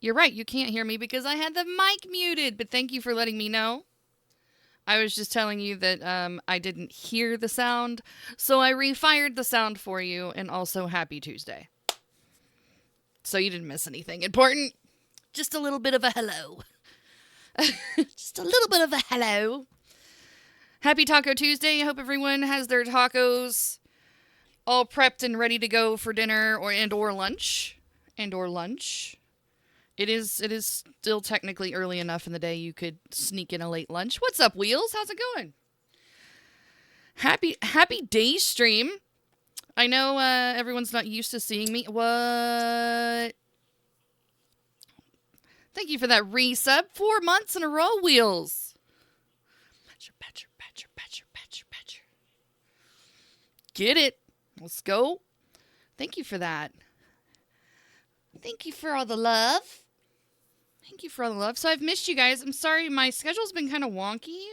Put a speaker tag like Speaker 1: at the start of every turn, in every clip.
Speaker 1: You're right, you can't hear me because I had the mic muted, but thank you for letting me know. I was just telling you that I didn't hear the sound, so I refired the sound for you, and also happy Tuesday. So you didn't miss anything important. Just a little bit of a hello. Just a little bit of a hello. Happy Taco Tuesday. I hope everyone has their tacos all prepped and ready to go for dinner or lunch. It is still technically early enough in the day you could sneak in a late lunch. What's up, Wheels? How's it going? Happy day stream. I know everyone's not used to seeing me. What? Thank you for that resub. 4 months in a row, Wheels. Patcher. Get it. Let's go. Thank you for that. Thank you for all the love. So I've missed you guys. I'm sorry, my schedule's been kind of wonky.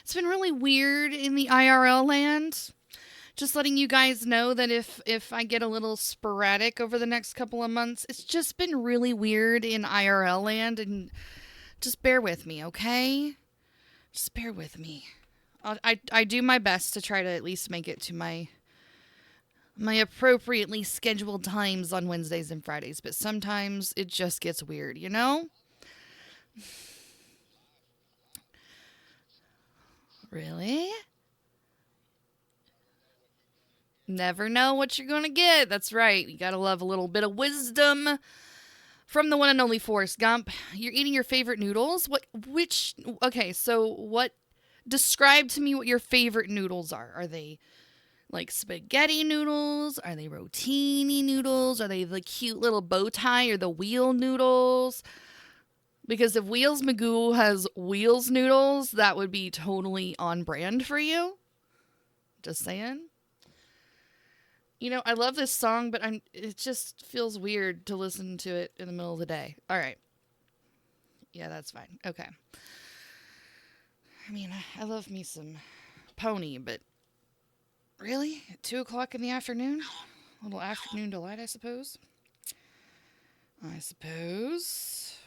Speaker 1: It's been really weird in the IRL land. Just letting you guys know that if I get a little sporadic over the next couple of months, it's just been really weird in IRL land, and just bear with me, okay? Just bear with me. I do my best to try to at least make it to my appropriately scheduled times on Wednesdays and Fridays, but sometimes it just gets weird, you know? Really? Never know what you're gonna get. That's right. You gotta love a little bit of wisdom from the one and only Forrest Gump. You're eating your favorite noodles? Describe to me what your favorite noodles are. Are they like spaghetti noodles? Are they rotini noodles? Are they the cute little bow tie or the wheel noodles? Because if Wheels Magoo has Wheels noodles, that would be totally on brand for you. Just saying. You know, I love this song, but it just feels weird to listen to it in the middle of the day. All right. Yeah, that's fine. Okay. I mean, I love me some Pony, but really? At 2 o'clock in the afternoon? A little afternoon delight, I suppose.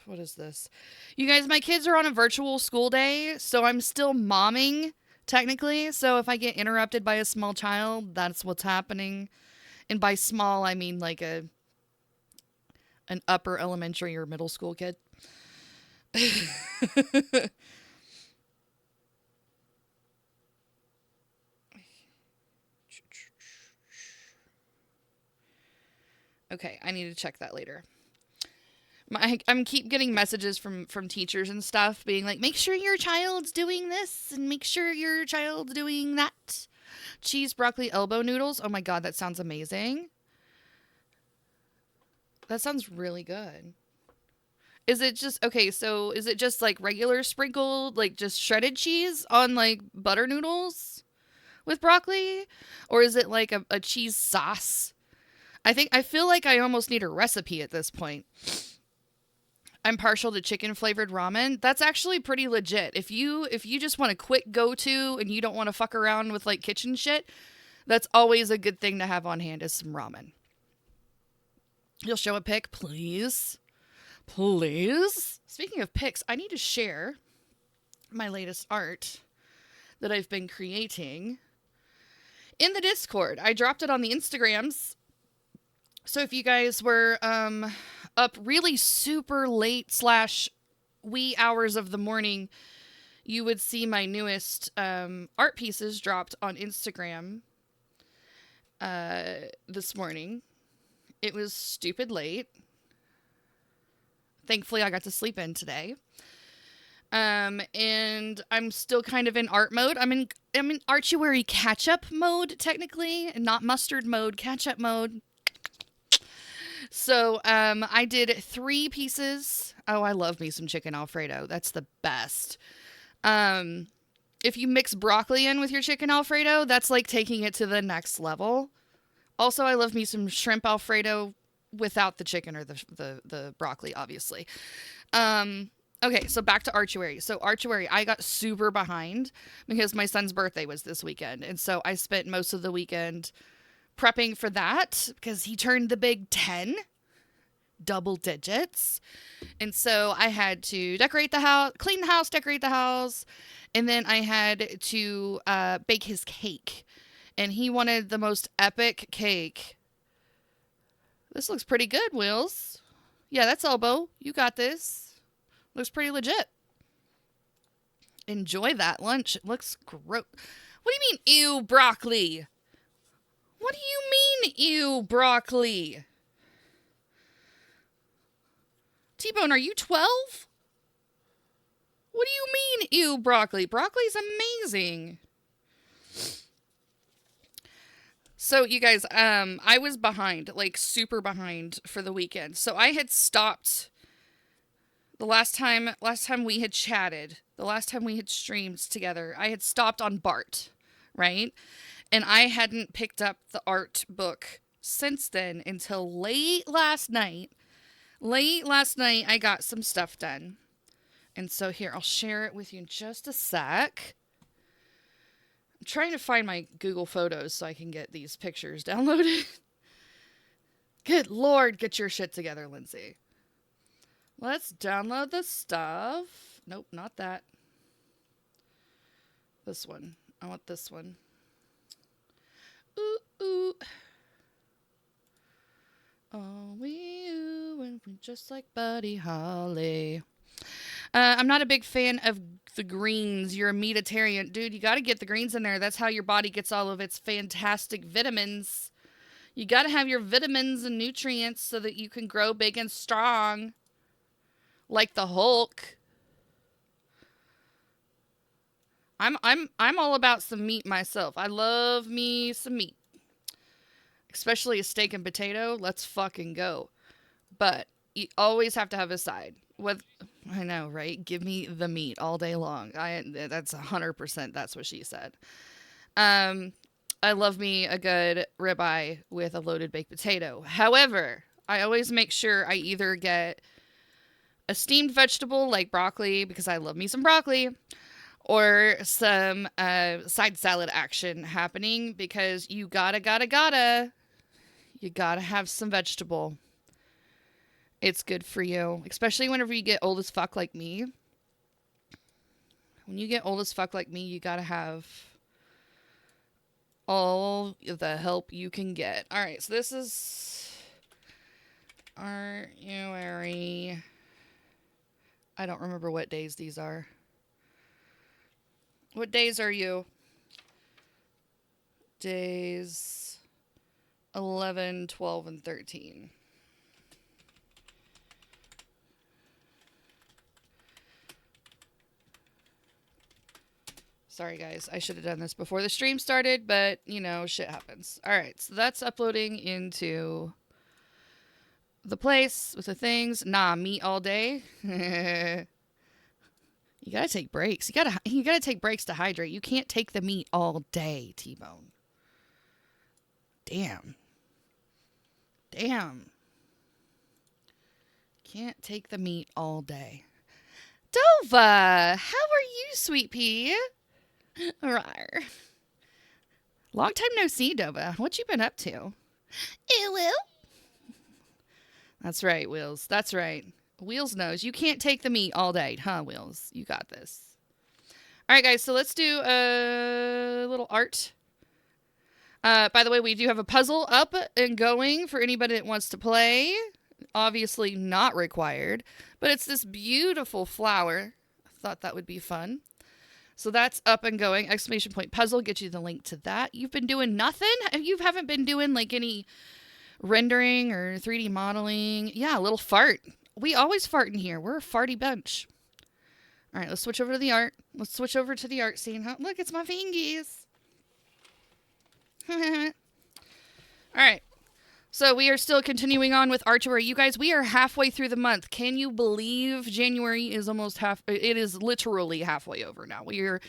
Speaker 1: What is this? You guys, my kids are on a virtual school day, so I'm still momming, technically. So if I get interrupted by a small child, that's what's happening. And by small, I mean like an upper elementary or middle school kid. Okay, I need to check that later. I'm keep getting messages from teachers and stuff being like, make sure your child's doing this and make sure your child's doing that. Cheese broccoli elbow noodles. Oh my god, that sounds amazing. That sounds really good. Is it just like regular sprinkled, like just shredded cheese on like butter noodles with broccoli? Or is it like a cheese sauce? I feel like I almost need a recipe at this point. I'm partial to chicken flavored ramen. That's actually pretty legit. If you just want a quick go-to and you don't want to fuck around with like kitchen shit, that's always a good thing to have on hand is some ramen. You'll show a pic, please? Please? Speaking of pics, I need to share my latest art that I've been creating in the Discord. I dropped it on the Instagrams. So if you guys were up really super late / wee hours of the morning, you would see my newest art pieces dropped on Instagram this morning. It was stupid late. Thankfully, I got to sleep in today. And I'm still kind of in art mode. I'm in Artuary catch-up mode, technically, and not mustard mode, catch-up mode. So, I did 3 pieces. Oh, I love me some chicken Alfredo. That's the best. If you mix broccoli in with your chicken Alfredo, that's like taking it to the next level. Also, I love me some shrimp Alfredo without the chicken or the broccoli, obviously. Okay, so back to Artuary. So Artuary, I got super behind because my son's birthday was this weekend. And so I spent most of the weekend prepping for that because he turned the big 10 double digits. And so I had to decorate the house, clean the house, decorate the house. And then I had to bake his cake. And he wanted the most epic cake. This looks pretty good, Wills. Yeah, that's elbow. You got this. Looks pretty legit. Enjoy that lunch. It looks gross. What do you mean, ew, broccoli? What do you mean, ew, broccoli? T-Bone, are you 12? What do you mean, ew, broccoli? Broccoli's amazing. So, you guys, I was behind, like super behind for the weekend. So I had stopped the last time we had chatted, the last time we had streamed together, I had stopped on Bart, right? And I hadn't picked up the art book since then until late last night. Late last night, I got some stuff done. And so here, I'll share it with you in just a sec. I'm trying to find my Google Photos so I can get these pictures downloaded. Good Lord, get your shit together, Lindsay. Let's download the stuff. Nope, not that. This one. I want this one. Ooh, ooh. Oh, and we just like Buddy Holly. I'm not a big fan of the greens. You're a meatitarian. Dude, you got to get the greens in there. That's how your body gets all of its fantastic vitamins. You got to have your vitamins and nutrients so that you can grow big and strong. Like the Hulk. I'm all about some meat myself. I love me some meat. Especially a steak and potato. Let's fucking go. But you always have to have a side. I know, right? Give me the meat all day long. That's 100%. That's what she said. I love me a good ribeye with a loaded baked potato. However, I always make sure I either get a steamed vegetable like broccoli, because I love me some broccoli, or some side salad action happening, because you gotta have some vegetable. It's good for you, especially whenever you get old as fuck like me. When you get old as fuck like me, you gotta have all the help you can get. All right, so this is Artuary. I don't remember what days these are. What days are you? Days 11, 12, and 13. Sorry, guys. I should have done this before the stream started, but, you know, shit happens. All right, so that's uploading into the place with the things. Nah, meat all day. You gotta take breaks. You gotta take breaks to hydrate. You can't take the meat all day, T-Bone. Damn. Can't take the meat all day. Dova, how are you, sweet pea? Rawr. Long time no see, Dova. What you been up to? Will. That's right, Wheels. That's right. Wheels knows. You can't take the meat all day, huh, Wheels? You got this. All right, guys, so let's do a little art. By the way, we do have a puzzle up and going for anybody that wants to play. Obviously not required, but it's this beautiful flower. I thought that would be fun. So that's up and going. Exclamation point puzzle. Get you the link to that. You've been doing nothing? You haven't been doing like any rendering or 3D modeling? Yeah, a little fart. We always fart in here. We're a farty bunch. All right, let's switch over to the art. Let's switch over to the art scene. Huh? Look, it's my fingies. All right. So we are still continuing on with Artuary. You guys, we are halfway through the month. Can you believe January is almost it is literally halfway over now. We are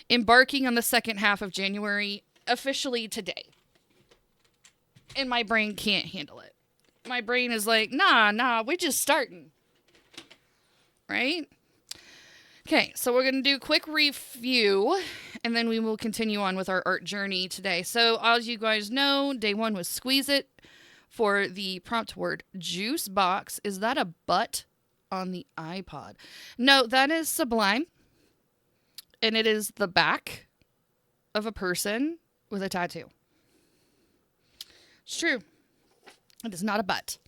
Speaker 1: embarking on the second half of January officially today. And my brain can't handle it. My brain is like, nah, we're just starting. Right? Okay, so we're going to do a quick review, and then we will continue on with our art journey today. So, as you guys know, day one was Squeeze It for the prompt word juice box. Is that a butt on the iPod? No, that is Sublime. And it is the back of a person with a tattoo. It's true. It is not a butt.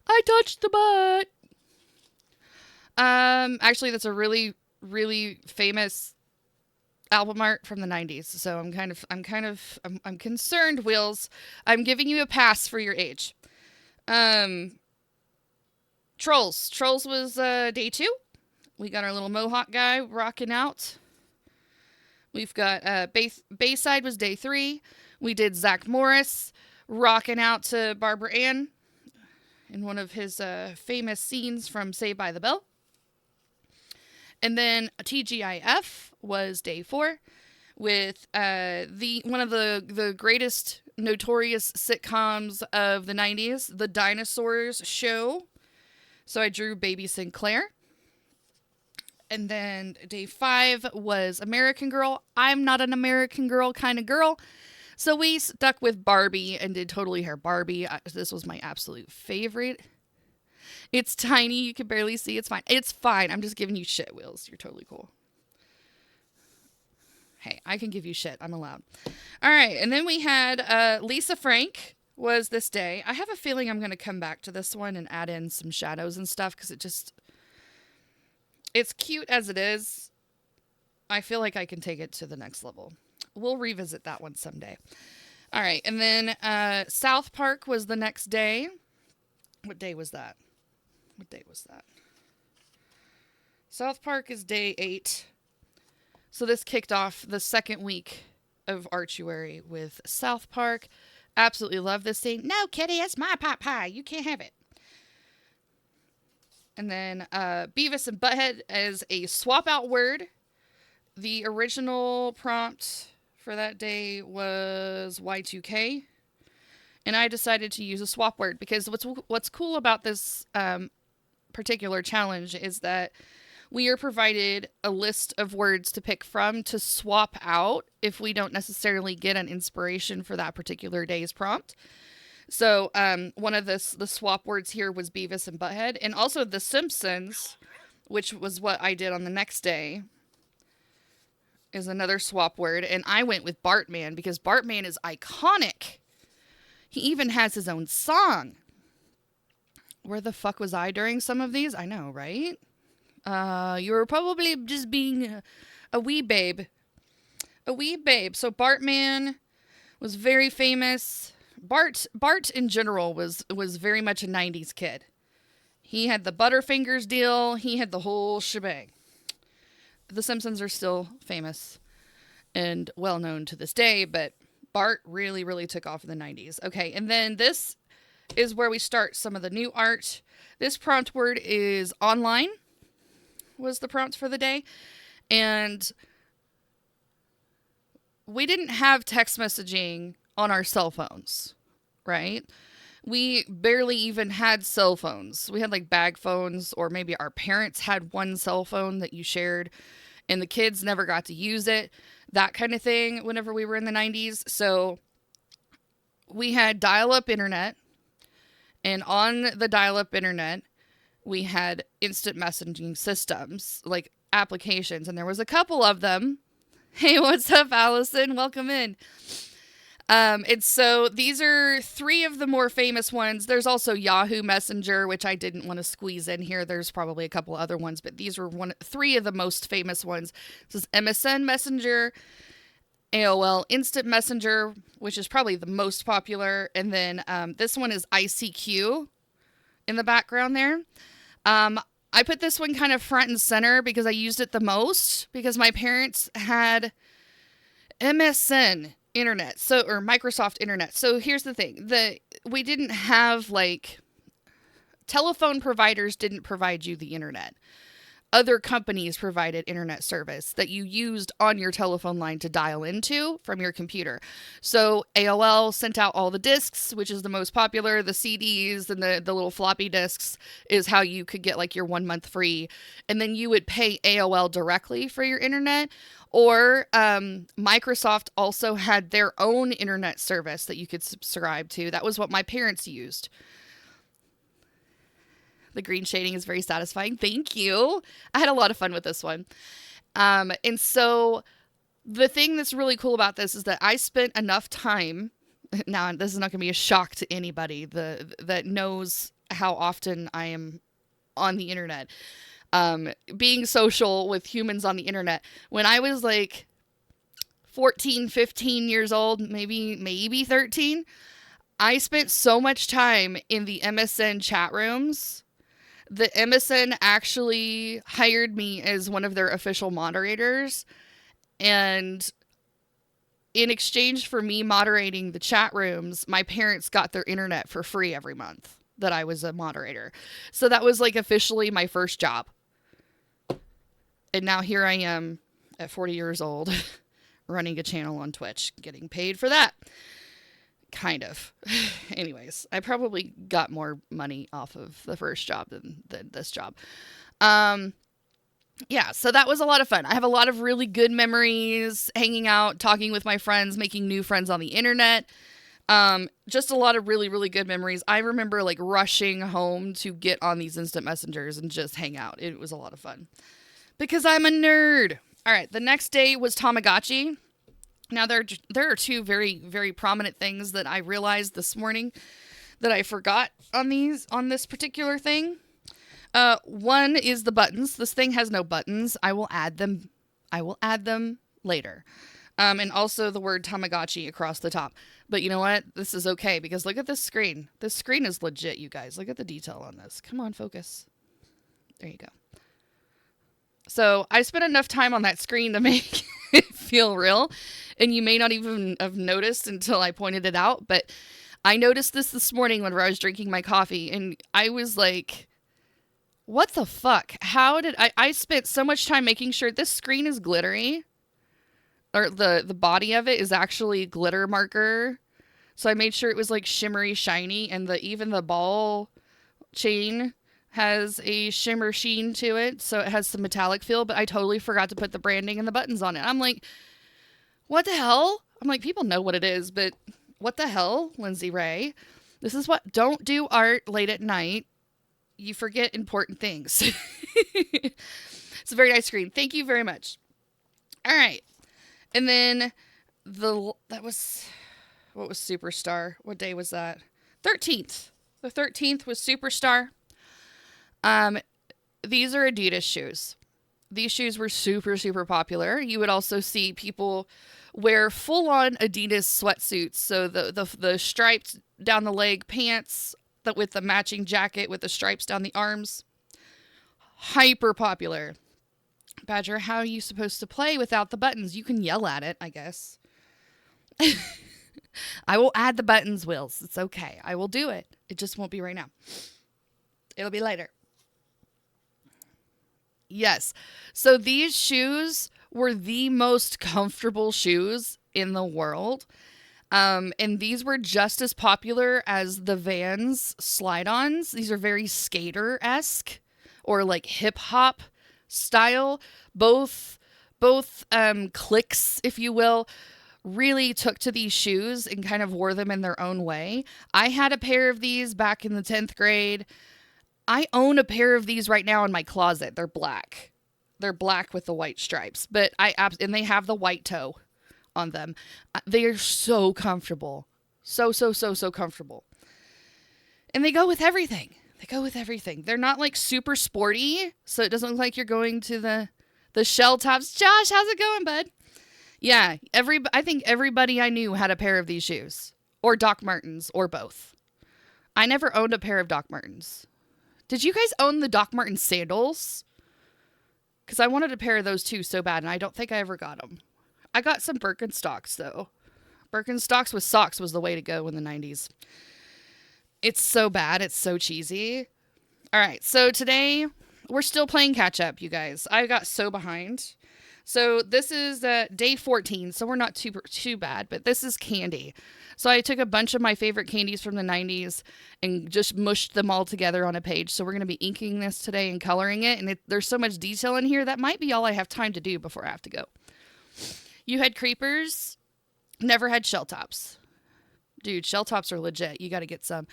Speaker 1: I touched the butt. Actually, that's a really, really famous album art from the 90s. So I'm concerned, Wheels. I'm giving you a pass for your age. Trolls. Trolls was day 2. We got our little Mohawk guy rocking out. We've got Bayside was day 3. We did Zach Morris rocking out to Barbara Ann in one of his famous scenes from Saved by the Bell. And then TGIF was day 4 with one of the greatest notorious sitcoms of the 90s, The Dinosaurs Show. So I drew Baby Sinclair. And then day 5 was American Girl. I'm not an American Girl kind of girl. So we stuck with Barbie and did Totally Hair Barbie. This was my absolute favorite. It's tiny. You can barely see. It's fine. It's fine. I'm just giving you shit, Wheels. You're totally cool. Hey, I can give you shit. I'm allowed. All right. And then we had Lisa Frank was this day. I have a feeling I'm going to come back to this one and add in some shadows and stuff because it's cute as it is. I feel like I can take it to the next level. We'll revisit that one someday. All right. And then South Park was the next day. What day was that? South Park is day 8. So this kicked off the second week of Artuary with South Park. Absolutely love this scene. No, kitty, it's my pot pie. You can't have it. And then Beavis and Butthead as a swap out word. The original prompt for that day was Y2K. And I decided to use a swap word because what's cool about this particular challenge is that we are provided a list of words to pick from to swap out if we don't necessarily get an inspiration for that particular day's prompt. So one of the swap words here was Beavis and Butthead, and also The Simpsons, which was what I did on the next day, is another swap word. And I went with Bartman because Bartman is iconic. He even has his own song. Where the fuck was I during some of these? I know, right? You were probably just being a wee babe. A wee babe. So Bartman was very famous. Bart in general was very much a 90s kid. He had the Butterfingers deal. He had the whole shebang. The Simpsons are still famous and well known to this day, but Bart really, really took off in the 90s. Okay, and then this is where we start some of the new art. This prompt word is online, was the prompt for the day. And we didn't have text messaging on our cell phones, right? We barely even had cell phones. We had like bag phones, or maybe our parents had one cell phone that you shared and the kids never got to use it. That kind of thing whenever we were in the 90s. So we had dial-up internet. And on the dial-up internet, we had instant messaging systems, like applications. And there was a couple of them. Hey, what's up, Allison? Welcome in. And so these are 3 of the more famous ones. There's also Yahoo Messenger, which I didn't want to squeeze in here. There's probably a couple other ones, but these were 3 of the most famous ones. This is MSN Messenger, AOL Instant Messenger, which is probably the most popular. And then this one is ICQ in the background there. I put this one kind of front and center because I used it the most because my parents had MSN internet, or Microsoft internet. So here's the thing, we didn't have, like, telephone providers didn't provide you the internet. other companies provided internet service that you used on your telephone line to dial into from your computer. So AOL sent out all the discs, which is the most popular. The CDs and the little floppy disks is how you could get like your 1 month free. And then you would pay AOL directly for your internet. Or Microsoft also had their own internet service that you could subscribe to. That was what my parents used. The green shading is very satisfying. Thank you. I had a lot of fun with this one. And so the thing that's really cool about this is that I spent enough time. Now, this is not going to be a shock to anybody that knows how often I am on the internet. Being social with humans on the internet. When I was like 14, 15 years old, maybe 13, I spent so much time in the MSN chat rooms. The MSN actually hired me as one of their official moderators. And in exchange for me moderating the chat rooms, my parents got their internet for free every month that I was a moderator. So that was like officially my first job. And now here I am at 40 years old running a channel on Twitch, getting paid for that. Kind of. Anyways, I probably got more money off of the first job than this job. Yeah, so that was a lot of fun. I have a lot of really good memories, hanging out, talking with my friends, making new friends on the internet. Just a lot of really, really good memories. I remember like rushing home to get on these instant messengers and just hang out. It was a lot of fun. Because I'm a nerd. All right, the next day was Tamagotchi. Now, there are two very, very prominent things that I realized this morning that I forgot on this particular thing. One is the buttons. This thing has no buttons. I will add them later. And also the word Tamagotchi across the top. But you know what? This is okay because look at this screen. This screen is legit, you guys. Look at the detail on this. Come on, focus. There you go. So I spent enough time on that screen to make it feel real. And you may not even have noticed until I pointed it out. But I noticed this morning when I was drinking my coffee. And I was like, what the fuck? How did I spent so much time making sure this screen is glittery. Or the body of it is actually glitter marker. So I made sure it was like shimmery, shiny. And even the ball chain has a shimmer sheen to it, so it has some metallic feel, but I totally forgot to put the branding and the buttons on it. I'm like, what the hell? I'm like, people know what it is, but what the hell, Lindsay Ray? This is what, don't do art late at night. You forget important things. It's a very nice screen. Thank you very much. All right. And then what was Superstar? What day was that? 13th. The 13th was Superstar. These are Adidas shoes. These shoes were super, super popular. You would also see people wear full-on Adidas sweatsuits. So the striped down the leg pants with the matching jacket with the stripes down the arms. Hyper popular. Badger, how are you supposed to play without the buttons? You can yell at it, I guess. I will add the buttons, Wills. It's okay. I will do it. It just won't be right now. It'll be later. Yes. So these shoes were the most comfortable shoes in the world. And these were just as popular as the Vans slide-ons. These are very skater-esque or like hip-hop style. Both cliques, if you will, really took to these shoes and kind of wore them in their own way. I had a pair of these back in the 10th grade. I own a pair of these right now in my closet. They're black. They're black with the white stripes, but and they have the white toe on them. They are so comfortable. So comfortable. And they go with everything. They're not like super sporty, so it doesn't look like you're going to the shell tops. Josh, how's it going, bud? Yeah, I think everybody I knew had a pair of these shoes. Or Doc Martens, or both. I never owned a pair of Doc Martens. Did you guys own the Doc Martens sandals? Because I wanted a pair of those too so bad, and I don't think I ever got them. I got some Birkenstocks, though. Birkenstocks with socks was the way to go in the 90s. It's so bad. It's so cheesy. All right, so today We're still playing catch up, you guys. I got so behind. So this is day 14, so we're not too bad, but this is candy. So I took a bunch of my favorite candies from the 90s and just mushed them all together on a page. So we're going to be inking this today and coloring it, and there's so much detail in here that might be all I have time to do before I have to go. You had creepers, never had shell tops. Dude, shell tops are legit. You got to get some.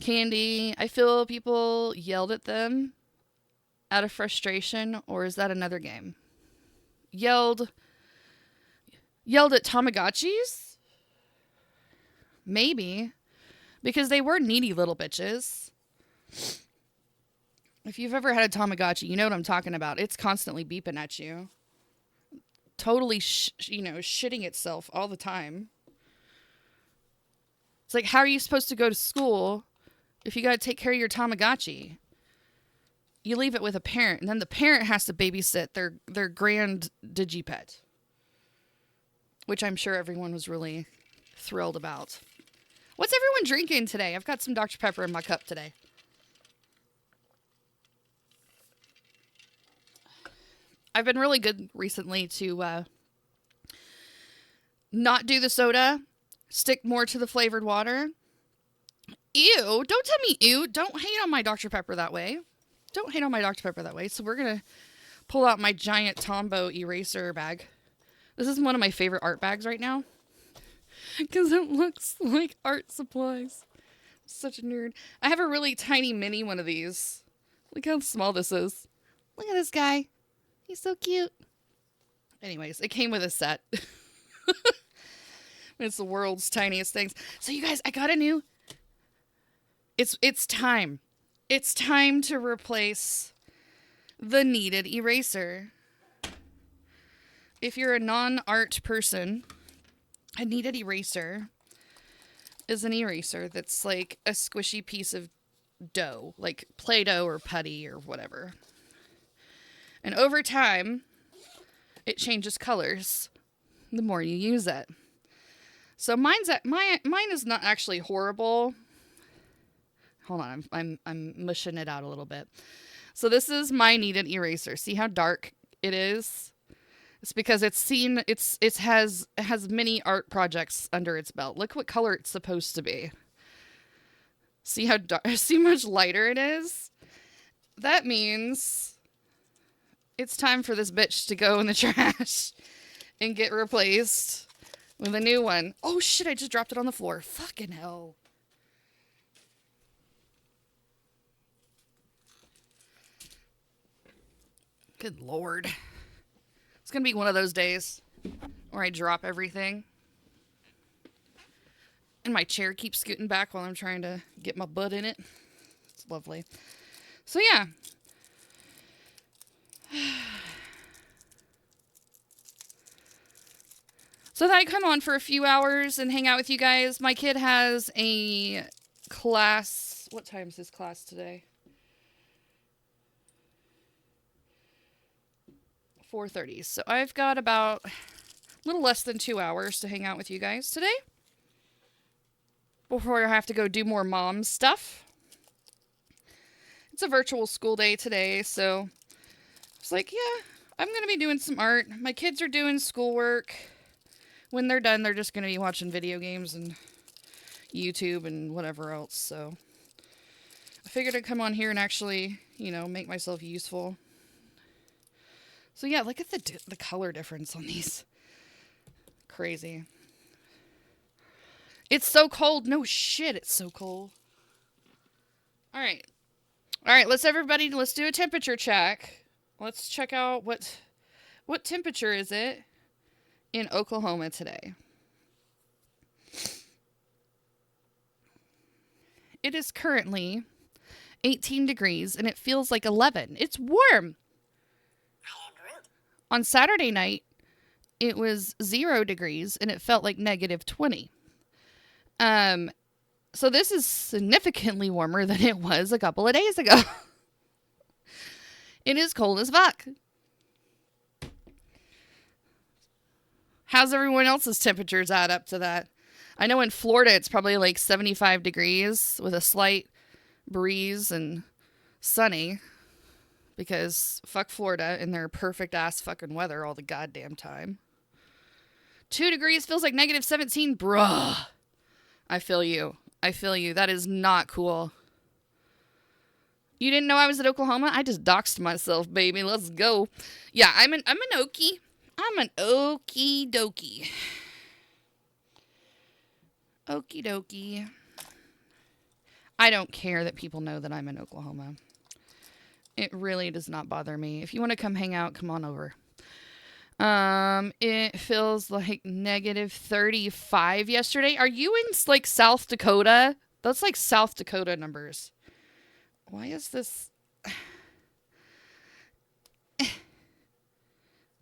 Speaker 1: Candy, I feel people yelled at them out of frustration, or is that another game? Yelled at Tamagotchis? Maybe. Because they were needy little bitches. If you've ever had a Tamagotchi, you know what I'm talking about. It's constantly beeping at you. Totally, shitting itself all the time. It's like, how are you supposed to go to school if you got to take care of your Tamagotchi? You leave it with a parent, and then the parent has to babysit their grand digipet, which I'm sure everyone was really thrilled about. What's everyone drinking today? I've got some Dr. Pepper in my cup today. I've been really good recently to not do the soda, stick more to the flavored water. Ew, don't tell me ew. Don't hate on my Dr. Pepper that way. Don't hate on my Dr. Pepper that way. So we're going to pull out my giant Tombow eraser bag. This is one of my favorite art bags right now. Because it looks like art supplies. I'm such a nerd. I have a really tiny mini one of these. Look how small this is. Look at this guy. He's so cute. Anyways, it came with a set. It's the world's tiniest things. So you guys, I got a new... It's time. It's time to replace the kneaded eraser. If you're a non-art person, a kneaded eraser is an eraser that's like a squishy piece of dough, like Play-Doh or putty or whatever. And over time, it changes colors the more you use it. So mine is not actually horrible. Hold on, I'm mushing it out a little bit. So this is my kneaded eraser. See how dark it is? It's because it has many art projects under its belt. Look what color it's supposed to be. See how dark? See how much lighter it is? That means it's time for this bitch to go in the trash and get replaced with a new one. Oh shit, I just dropped it on the floor. Fucking hell. Good Lord. It's going to be one of those days where I drop everything. And my chair keeps scooting back while I'm trying to get my butt in it. It's lovely. So yeah. So that I come on for a few hours and hang out with you guys. My kid has a class. What time is his class today? 4:30. So I've got about a little less than 2 hours to hang out with you guys today before I have to go do more mom stuff. It's a virtual school day today, so it's like, yeah, I'm going to be doing some art. My kids are doing schoolwork. When they're done, they're just going to be watching video games and YouTube and whatever else. So I figured I'd come on here and actually, make myself useful. So yeah, look at the color difference on these. Crazy. It's so cold. No shit, it's so cold. All right, let's do a temperature check. Let's check out what temperature is it in Oklahoma today. It is currently 18 degrees and it feels like 11. It's warm. On Saturday night, it was 0 degrees and it felt like -20. So this is significantly warmer than it was a couple of days ago. It is cold as fuck. How's everyone else's temperatures add up to that? I know in Florida it's probably like 75 degrees with a slight breeze and sunny. because fuck Florida and their perfect ass fucking weather all the goddamn time. 2 degrees feels like negative 17. Bruh. I feel you. I feel you. That is not cool. You didn't know I was at Oklahoma? I just doxed myself, baby. Let's go. Yeah, I'm an Okie. I'm an okie dokie. Okie dokie. I don't care that people know that I'm in Oklahoma. It really does not bother me. If you want to come hang out, come on over. It feels like negative 35 yesterday. Are you in like South Dakota? That's like South Dakota numbers. Why is this?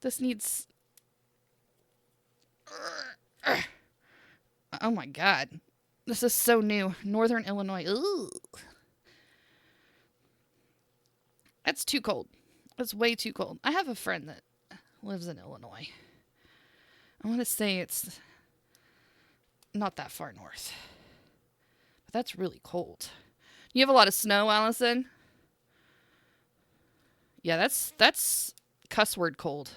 Speaker 1: This needs. Oh my god. This is so new. Northern Illinois. Ooh. That's too cold. That's way too cold. I have a friend that lives in Illinois. I want to say it's not that far north. But that's really cold. You have a lot of snow, Allison? Yeah, that's cuss word cold.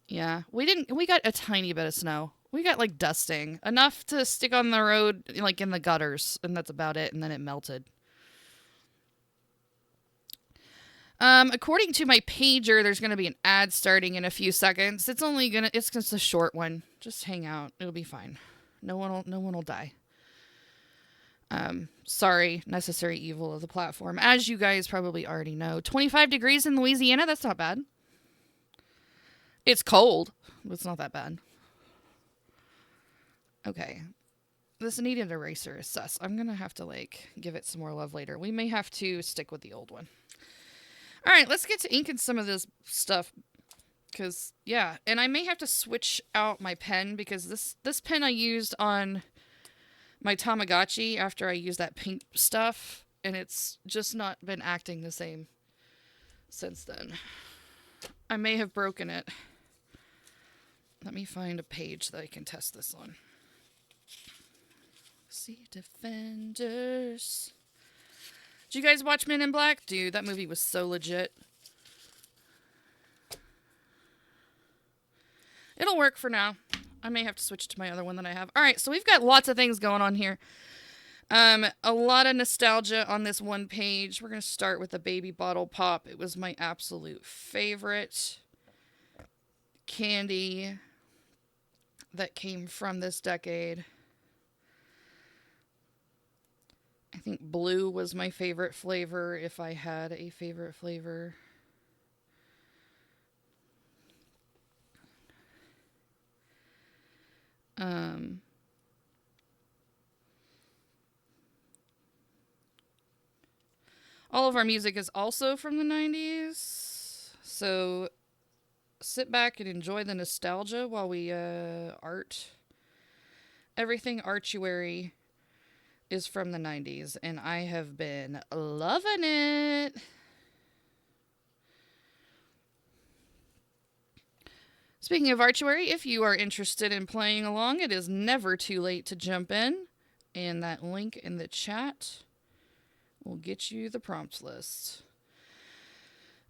Speaker 1: Yeah, we got a tiny bit of snow. We got like dusting. Enough to stick on the road, like in the gutters, and that's about it, and then it melted. According to my pager, there's gonna be an ad starting in a few seconds. It's just a short one. Just hang out. It'll be fine. No one will die. Sorry, necessary evil of the platform. As you guys probably already know, 25 degrees in Louisiana, that's not bad. It's cold, but it's not that bad. Okay. This needed eraser is sus. I'm going to have to, give it some more love later. We may have to stick with the old one. All right, let's get to inking some of this stuff. Because, yeah. And I may have to switch out my pen because this pen I used on my Tamagotchi after I used that pink stuff. And it's just not been acting the same since then. I may have broken it. Let me find a page that I can test this on. See Defenders. Did you guys watch Men in Black? Dude, that movie was so legit. It'll work for now. I may have to switch to my other one that I have. All right, so we've got lots of things going on here. A lot of nostalgia on this one page. We're going to start with the Baby Bottle Pop. It was my absolute favorite candy that came from this decade. I think blue was my favorite flavor if I had a favorite flavor. All of our music is also from the 90s. So sit back and enjoy the nostalgia while we art. Everything Artuary is from the 90s, and I have been loving it. Speaking of Artuary, if you are interested in playing along, it is never too late to jump in, and that link in the chat will get you the prompt list.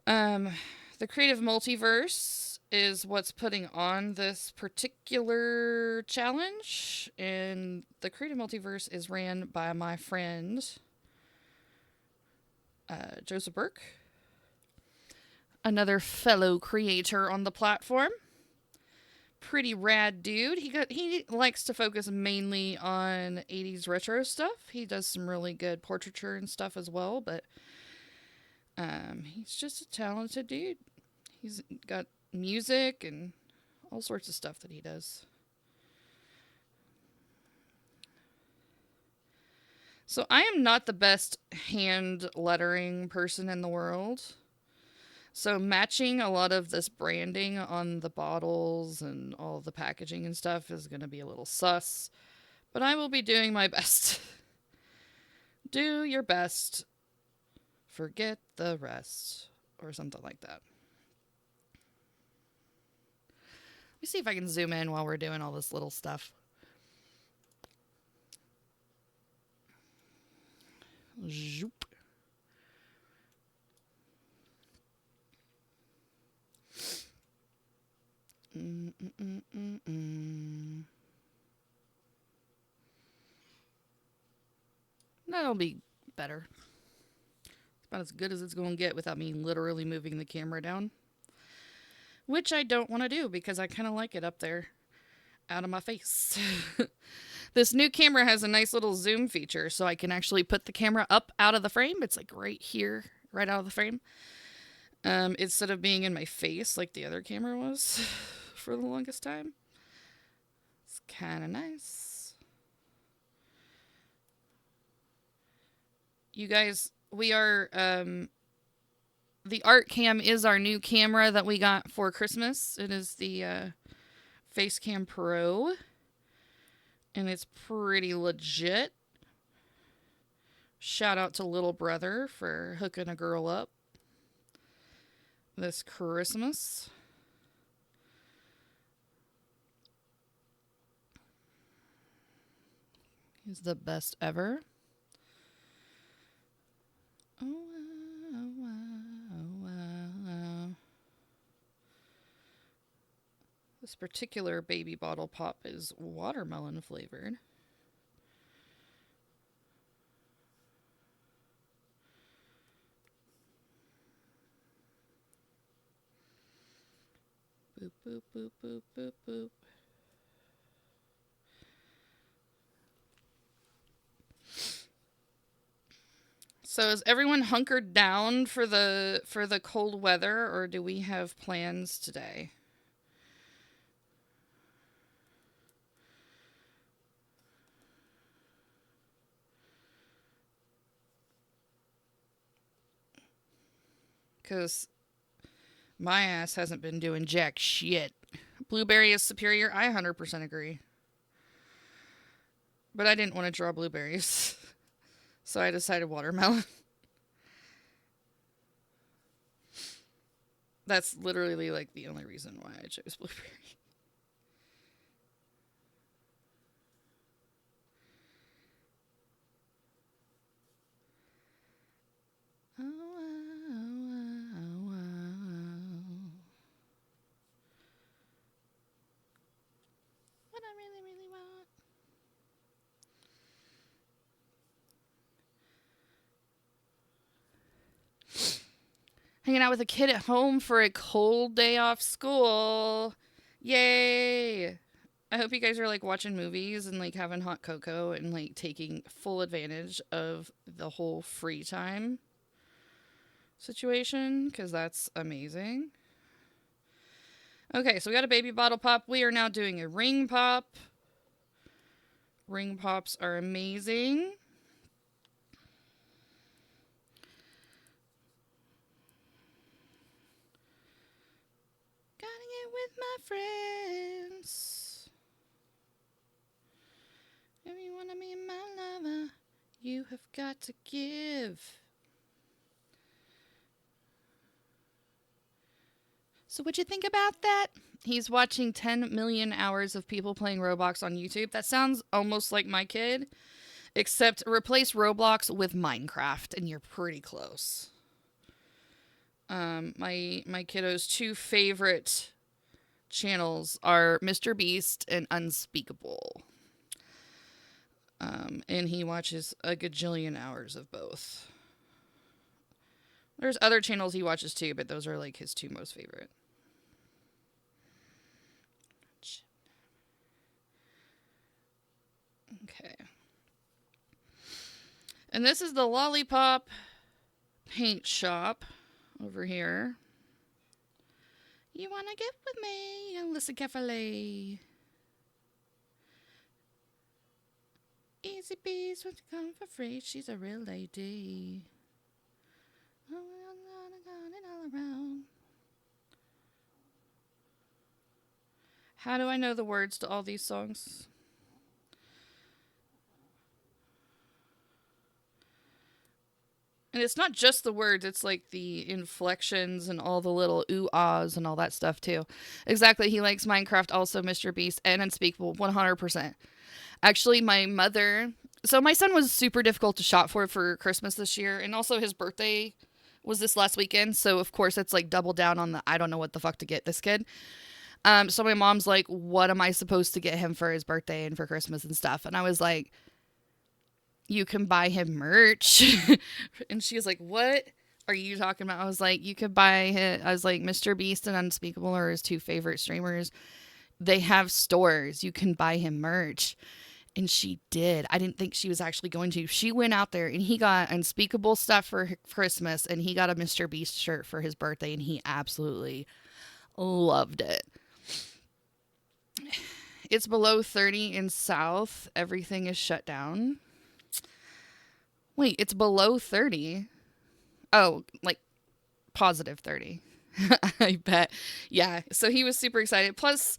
Speaker 1: The Creative Multiverse is what's putting on this particular challenge, and the Creative Multiverse is ran by my friend Joseph Burke, another fellow creator on the platform. Pretty rad dude. He likes to focus mainly on 80s retro stuff. He does some really good portraiture and stuff as well, but he's just a talented dude. He's got music and all sorts of stuff that he does. So I am not the best hand lettering person in the world. So matching a lot of this branding on the bottles and all the packaging and stuff is going to be a little sus. But I will be doing my best. Do your best. Forget the rest. Or something like that. Let me see if I can zoom in while we're doing all this little stuff. Zoop. That'll be better. It's about as good as it's going to get without me literally moving the camera down. Which I don't want to do because I kind of like it up there out of my face. This new camera has a nice little zoom feature, so I can actually put the camera up out of the frame. It's like right here, right out of the frame. Instead of being in my face like the other camera was for the longest time. It's kind of nice. You guys, we are, the Art Cam is our new camera that we got for Christmas. It is the Facecam Pro. And it's pretty legit. Shout out to little brother for hooking a girl up this Christmas. He's the best ever. Oh, wow. This particular baby bottle pop is watermelon flavored. Boop, boop, boop, boop, boop, boop. So is everyone hunkered down for the cold weather, or do we have plans today? Because my ass hasn't been doing jack shit. Blueberry is superior. I 100% agree. But I didn't want to draw blueberries. So I decided watermelon. That's literally like the only reason why I chose blueberry. What I really, really want. Hanging out with a kid at home for a cold day off school. Yay! I hope you guys are like watching movies and like having hot cocoa and like taking full advantage of the whole free time situation, because that's amazing. Okay, so we got a baby bottle pop. We are now doing a ring pop. Ring pops are amazing. Gotta get with my friends. If you wanna be my lover, you have got to give. So what'd you think about that? He's watching 10 million hours of people playing Roblox on YouTube. That sounds almost like my kid, except replace Roblox with Minecraft, and you're pretty close. My kiddo's two favorite channels are Mr. Beast and Unspeakable. And he watches a gajillion hours of both. There's other channels he watches too, but those are like his two most favorite. Okay. And this is the Lollipop paint shop over here. You wanna get with me and listen carefully. Easy bees when you come for free. She's a real lady. Oh, all around. How do I know the words to all these songs? And it's not just the words, it's like the inflections and all the little ooh-ahs and all that stuff too. Exactly, he likes Minecraft, also Mr. Beast, and Unspeakable, 100%. Actually, my mother So my son was super difficult to shop for Christmas this year, and also his birthday was this last weekend. So of course it's like double down on the I don't know what the fuck to get this kid. So my mom's like, "What am I supposed to get him for his birthday and for Christmas and stuff?" And I was like, "You can buy him merch." And she was like, "What are you talking about?" I was like, "You could buy him." I was like, "Mr. Beast and Unspeakable are his two favorite streamers. They have stores. You can buy him merch." And she did. I didn't think she was actually going to. She went out there and he got Unspeakable stuff for Christmas and he got a Mr. Beast shirt for his birthday and he absolutely loved it. It's below 30 in South. Everything is shut down. Wait, it's below 30? Oh, like positive 30. I bet. Yeah. So he was super excited. Plus,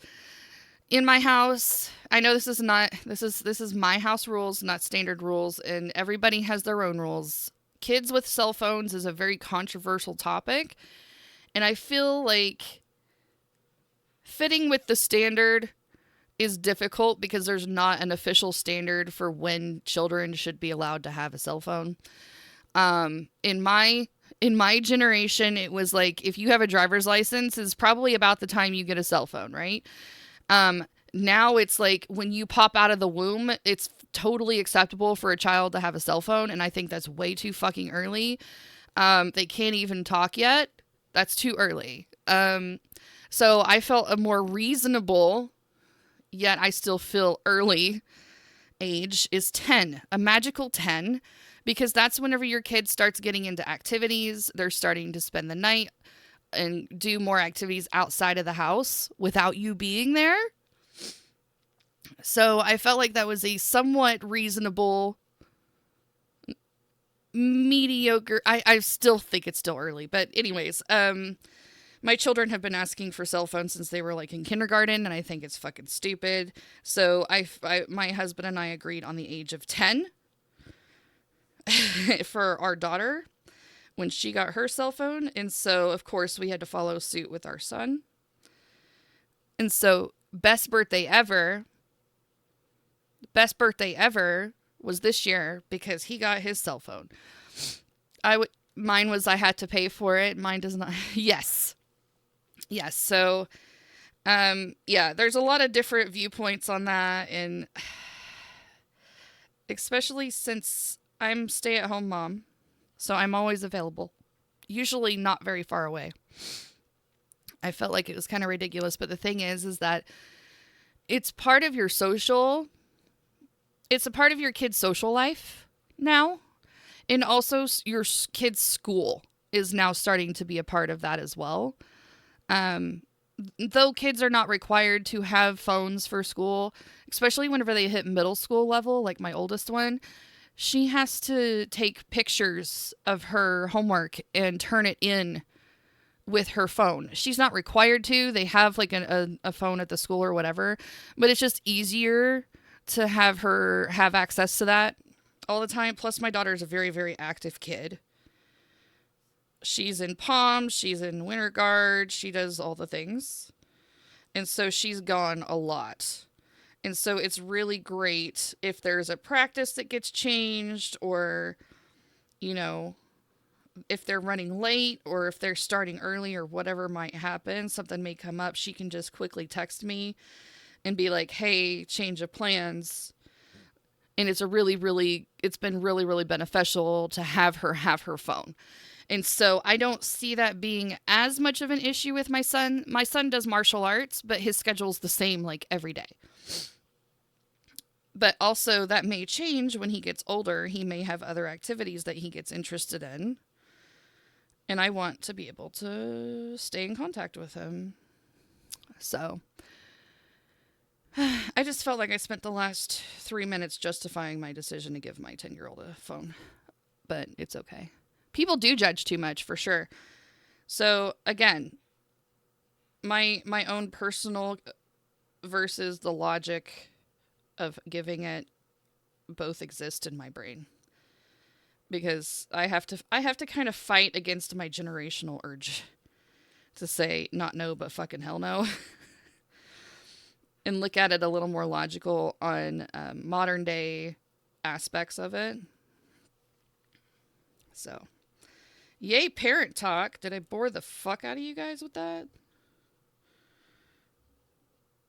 Speaker 1: in my house, I know this is my house rules, not standard rules, and everybody has their own rules. Kids with cell phones is a very controversial topic, and I feel like fitting with the standard is difficult because there's not an official standard for when children should be allowed to have a cell phone. In my generation, it was like if you have a driver's license, is probably about the time you get a cell phone, right? Now it's like when you pop out of the womb, it's totally acceptable for a child to have a cell phone, and I think that's way too fucking early. They can't even talk yet. That's too early. So I felt a more reasonable, yet I still feel early age is 10, a magical 10, because that's whenever your kid starts getting into activities. They're starting to spend the night and do more activities outside of the house without you being there. So I felt like that was a somewhat reasonable, mediocre. I still think it's still early, but anyways, my children have been asking for cell phones since they were like in kindergarten, and I think it's fucking stupid. So my husband and I agreed on the age of 10 for our daughter when she got her cell phone, and so of course we had to follow suit with our son. And so best birthday ever was this year because he got his cell phone. Mine was I had to pay for it. Mine does not. Yes. So, yeah, there's a lot of different viewpoints on that, and especially since I'm stay-at-home mom, so I'm always available. Usually not very far away. I felt like it was kind of ridiculous, but the thing is that it's part of your it's a part of your kid's social life now. And also your kid's school is now starting to be a part of that as well. Though kids are not required to have phones for school, especially whenever they hit middle school level, like my oldest one, she has to take pictures of her homework and turn it in with her phone. She's not required to. They have like a phone at the school or whatever, but it's just easier to have her have access to that all the time. Plus, my daughter is a very, very active kid. She's in pom, she's in winter guard, she does all the things. And so she's gone a lot. And so it's really great if there's a practice that gets changed, or, you know, if they're running late or if they're starting early or whatever might happen, something may come up. She can just quickly text me and be like, hey, change of plans. And it's been really, really beneficial to have her phone. And so I don't see that being as much of an issue with my son. My son does martial arts, but his schedule's the same like every day. But also that may change when he gets older. He may have other activities that he gets interested in. And I want to be able to stay in contact with him. So I just felt like I spent the last 3 minutes justifying my decision to give my 10-year-old a phone. But it's okay. People do judge too much, for sure. So, again, my own personal versus the logic of giving it both exist in my brain. Because I have to kind of fight against my generational urge to say not no, but fucking hell no. And look at it a little more logical on modern day aspects of it. So, yay, parent talk. Did I bore the fuck out of you guys with that?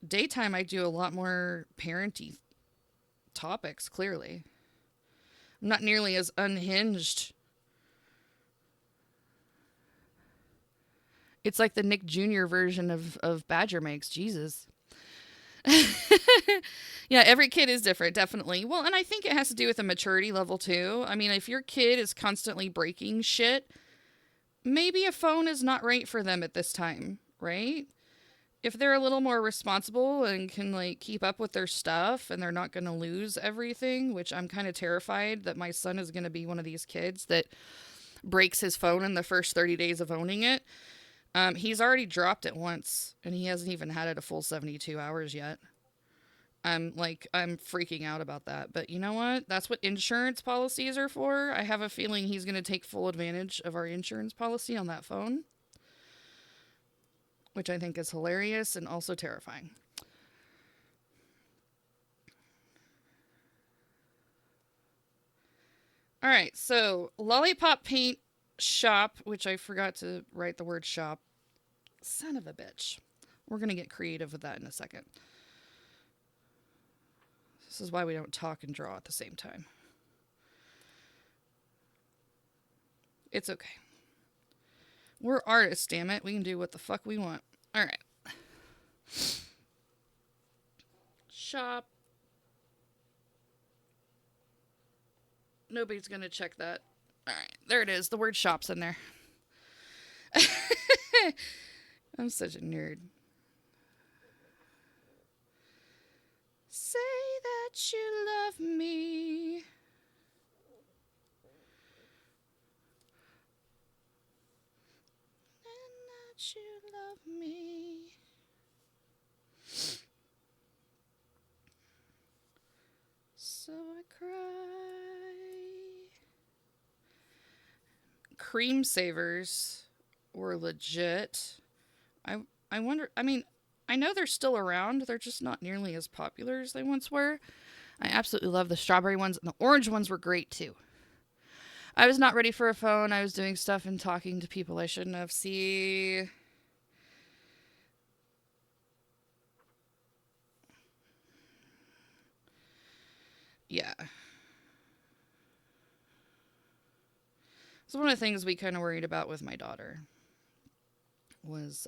Speaker 1: Daytime, I do a lot more parenty topics, clearly. I'm not nearly as unhinged. It's like the Nick Jr. version of Badger Makes. Jesus. Yeah, every kid is different, definitely. Well, and I think it has to do with a maturity level, too. I mean, if your kid is constantly breaking shit, maybe a phone is not right for them at this time, right? If they're a little more responsible and can like keep up with their stuff and they're not going to lose everything, which I'm kind of terrified that my son is going to be one of these kids that breaks his phone in the first 30 days of owning it. He's already dropped it once and he hasn't even had it a full 72 hours yet. I'm freaking out about that. But you know what? That's what insurance policies are for. I have a feeling he's going to take full advantage of our insurance policy on that phone, which I think is hilarious and also terrifying. All right, so Lollipop Paint Shop, which I forgot to write the word shop. Son of a bitch. We're going to get creative with that in a second. This is why we don't talk and draw at the same time. It's okay. We're artists, damn it. We can do what the fuck we want. All right. Shop. Nobody's going to check that. All right. There it is. The word shop's in there. I'm such a nerd. Say that you love me. And that you love me. So I cry. Cream savers were legit. I wonder, I mean, I know they're still around. They're just not nearly as popular as they once were. I absolutely love the strawberry ones, and the orange ones were great too. I was not ready for a phone. I was doing stuff and talking to people I shouldn't have. See. Yeah. So one of the things we kind of worried about with my daughter was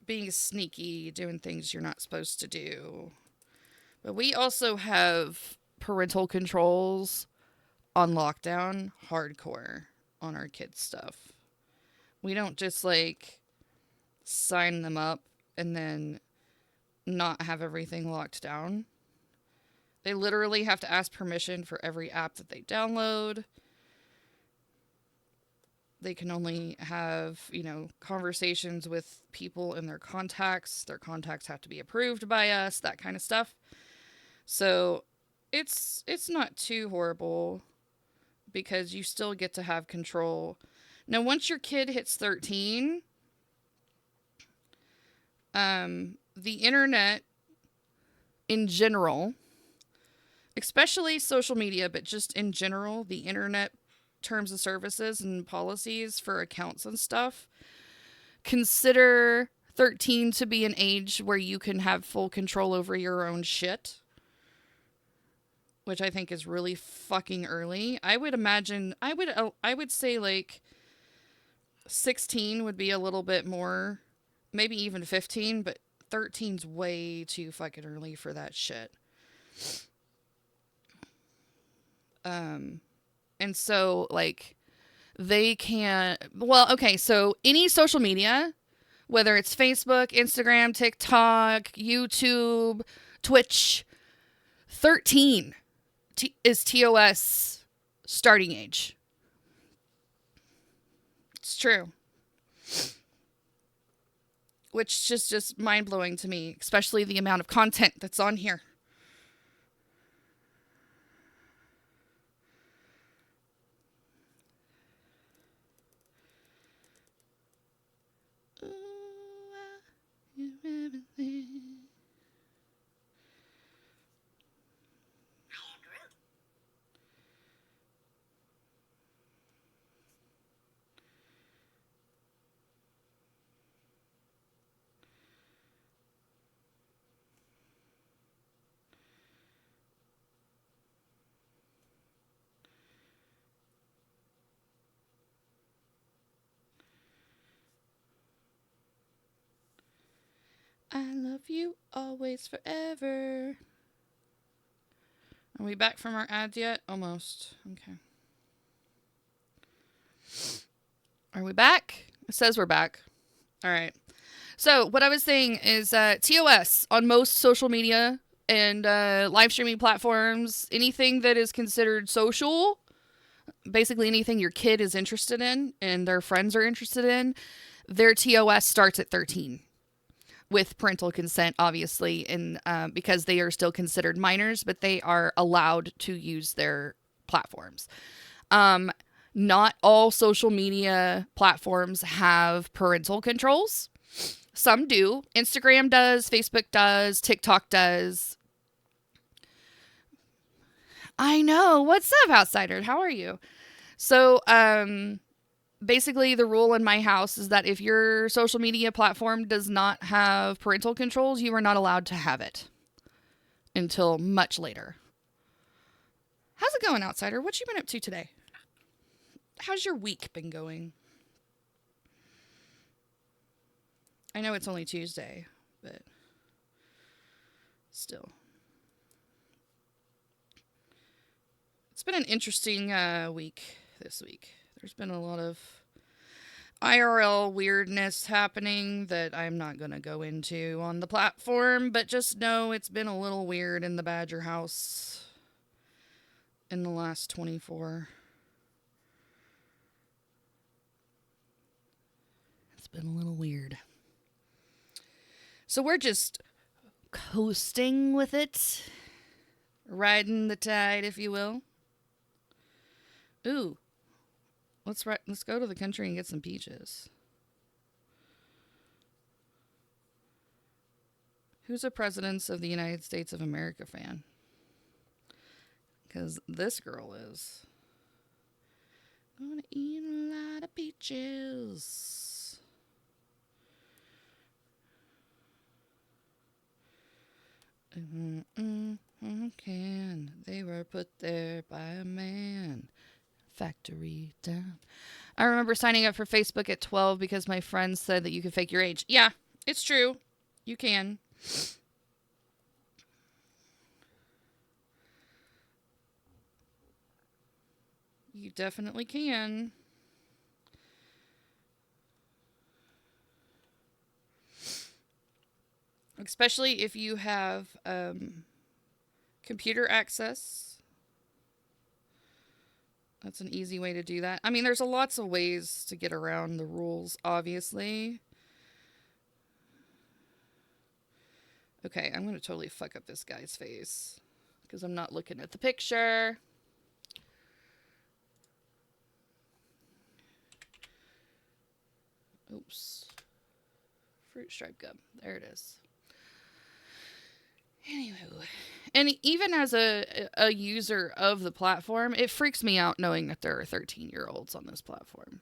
Speaker 1: being sneaky, doing things you're not supposed to do. But we also have parental controls on lockdown hardcore on our kids' stuff. We don't just like sign them up and then not have everything locked down. They literally have to ask permission for every app that they download. They can only have, conversations with people in their contacts. Their contacts have to be approved by us, that kind of stuff. So it's not too horrible because you still get to have control. Now, once your kid hits 13, the internet in general, especially social media, but just in general, the internet terms of services and policies for accounts and stuff consider 13 to be an age where you can have full control over your own shit, which I think is really fucking early. I would imagine, I would say like 16 would be a little bit more, maybe even 15, but 13's way too fucking early for that shit. And so, like, they can't... Well, okay, so any social media, whether it's Facebook, Instagram, TikTok, YouTube, Twitch, 13 is TOS starting age. It's true. Which is just mind-blowing to me, especially the amount of content that's on here. always, forever. Are we back from our ads yet? Almost. Okay. Are we back? It says we're back. All right. So what I was saying is TOS on most social media and live streaming platforms, anything that is considered social, basically anything your kid is interested in and their friends are interested in, their TOS starts at 13 with parental consent, obviously, and because they are still considered minors, but they are allowed to use their platforms. Not all social media platforms have parental controls. Some do. Instagram does, Facebook does, TikTok does. I know. What's up, outsider? How are you? So, basically the rule in my house is that if your social media platform does not have parental controls, you are not allowed to have it until much later. How's it going, outsider? What you been up to today? How's your week been going? I know it's only Tuesday, but still. It's been an interesting week this week. There's been a lot of IRL weirdness happening that I'm not going to go into on the platform, but just know it's been a little weird in the Badger house in the last 24. It's been a little weird. So we're just coasting with it, riding the tide, if you will. Ooh, let's go to the country and get some peaches. Who's a Presidents of the United States of America fan? Because this girl is. Gonna eat a lot of peaches. Can they were put there by a man. Factory down. I remember signing up for Facebook at 12 because my friends said that you could fake your age. Yeah, it's true. You can. You definitely can. Especially if you have computer access. That's an easy way to do that. I mean, there's lots of ways to get around the rules, obviously. Okay, I'm going to totally fuck up this guy's face because I'm not looking at the picture. Oops. Fruit stripe gum. There it is. Anywho, and even as a user of the platform, it freaks me out knowing that there are 13-year-olds on this platform.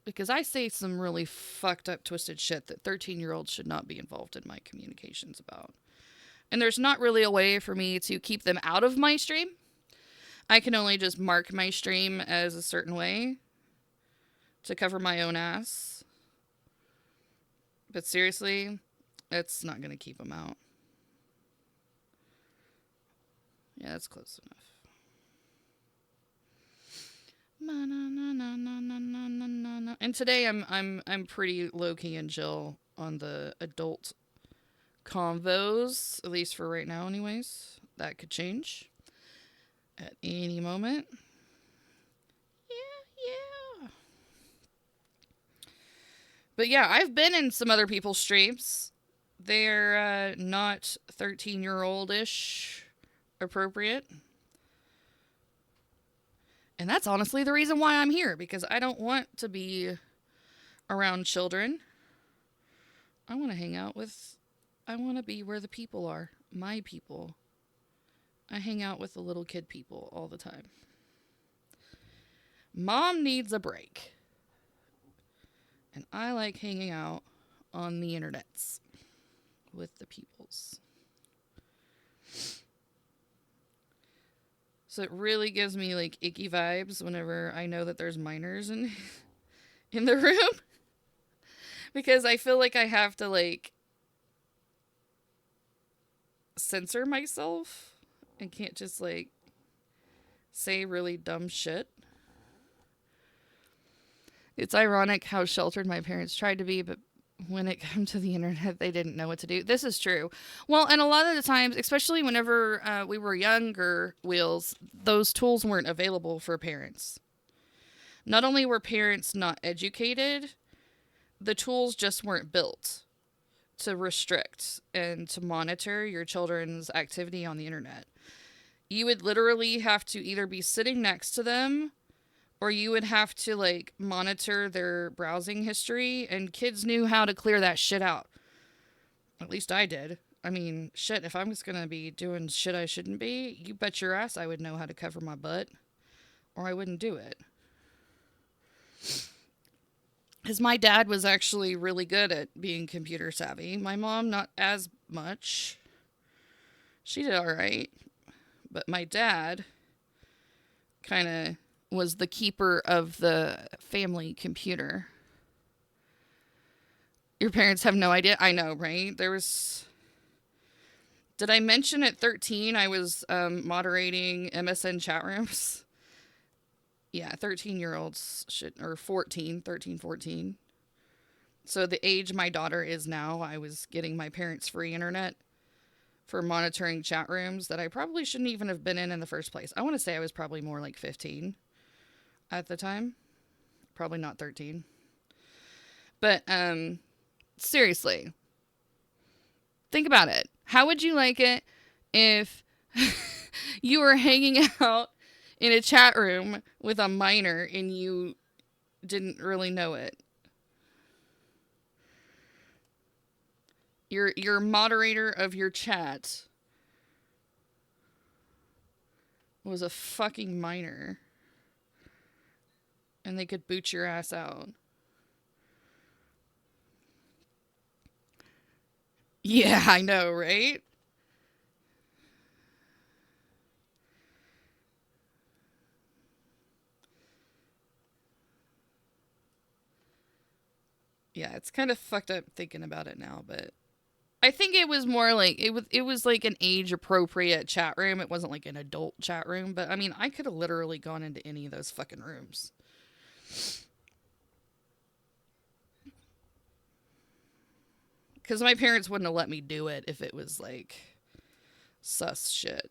Speaker 1: Because I say some really fucked up, twisted shit that 13-year-olds should not be involved in my communications about. And there's not really a way for me to keep them out of my stream. I can only just mark my stream as a certain way to cover my own ass. But seriously, it's not going to keep them out. Yeah, that's close enough. And today I'm pretty low-key and chill on the adult convos, at least for right now anyways. That could change at any moment. Yeah. But yeah, I've been in some other people's streams. They're not 13-year-old-ish appropriate. And that's honestly the reason why I'm here, because I don't want to be around children. I want to be where the people are, my people. I hang out with the little kid people all the time. Mom needs a break. And I like hanging out on the internets with the peoples. So it really gives me like icky vibes whenever I know that there's minors in the room. Because I feel like I have to like censor myself and can't just like say really dumb shit. It's ironic how sheltered my parents tried to be, but when it came to the internet, they didn't know what to do. This is true. Well, and a lot of the times, especially whenever we were younger, Wheels, those tools weren't available for parents. Not only were parents not educated, the tools just weren't built to restrict and to monitor your children's activity on the internet. You would literally have to either be sitting next to them or you would have to like monitor their browsing history, and kids knew how to clear that shit out. At least I did. I mean, shit, if I'm just gonna be doing shit I shouldn't be, you bet your ass I would know how to cover my butt, or I wouldn't do it. Because my dad was actually really good at being computer savvy. My mom, not as much. She did all right. But my dad kind of was the keeper of the family computer. Your parents have no idea? I know, right? There was... Did I mention at 13 I was moderating MSN chat rooms? Yeah, 13-year-olds should... Or 14, 13, 14. So the age my daughter is now, I was getting my parents free internet for monitoring chat rooms that I probably shouldn't even have been in the first place. I want to say I was probably more like 15 at the time. Probably not 13. But seriously, think about it. How would you like it if you were hanging out in a chat room with a minor and you didn't really know it? Your moderator of your chat was a fucking minor. And they could boot your ass out. Yeah, I know, right? Yeah, it's kind of fucked up thinking about it now, but I think it was more like it was like an age appropriate chat room. It wasn't like an adult chat room, but I mean, I could have literally gone into any of those fucking rooms. Cuz my parents wouldn't have let me do it if it was like sus shit.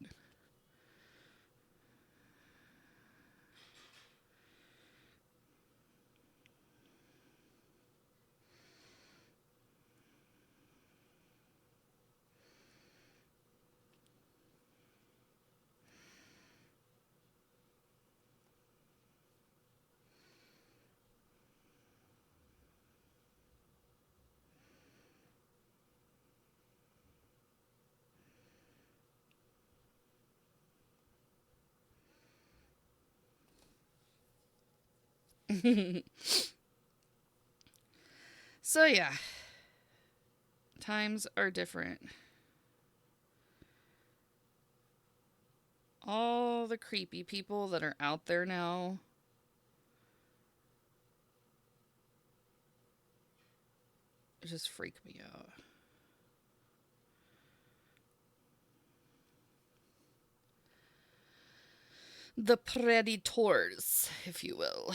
Speaker 1: So yeah, times are different. All the creepy people that are out there now just freak me out. The predators, if you will.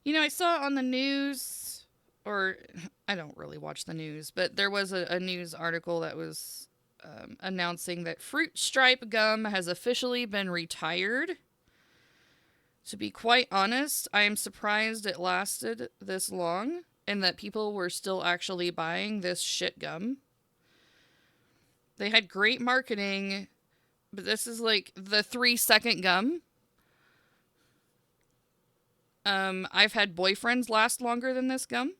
Speaker 1: You know, I saw on the news, or I don't really watch the news, but there was a news article that was announcing that fruit stripe gum has officially been retired. To be quite honest, I am surprised it lasted this long and that people were still actually buying this shit gum. They had great marketing, but this is like the 3-second gum. I've had boyfriends last longer than this gum.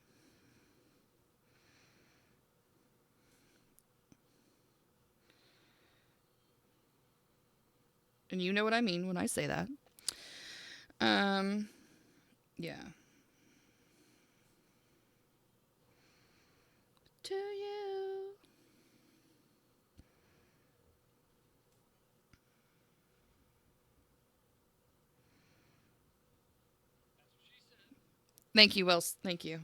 Speaker 1: And you know what I mean when I say that. Yeah. To you. Thank you, Wells. Thank you.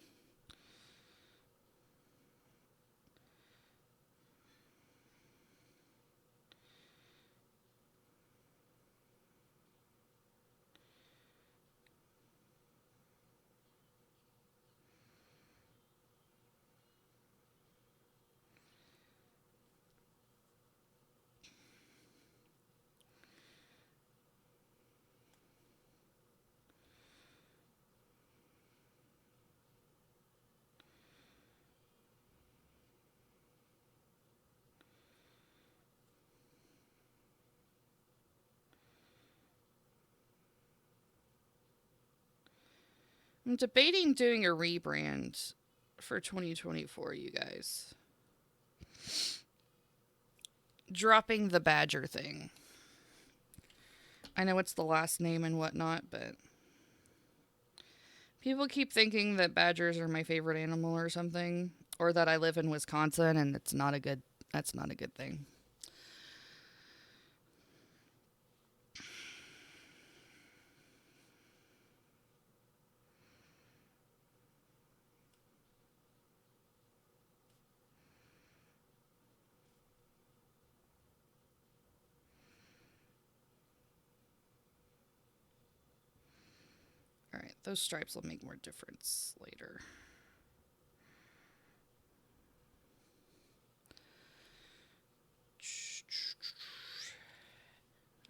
Speaker 1: I'm debating doing a rebrand for 2024, you guys. Dropping the Badger thing. I know it's the last name and whatnot, but people keep thinking that badgers are my favorite animal or something, or that I live in Wisconsin, and it's not a good. That's not a good thing. All right, those stripes will make more difference later.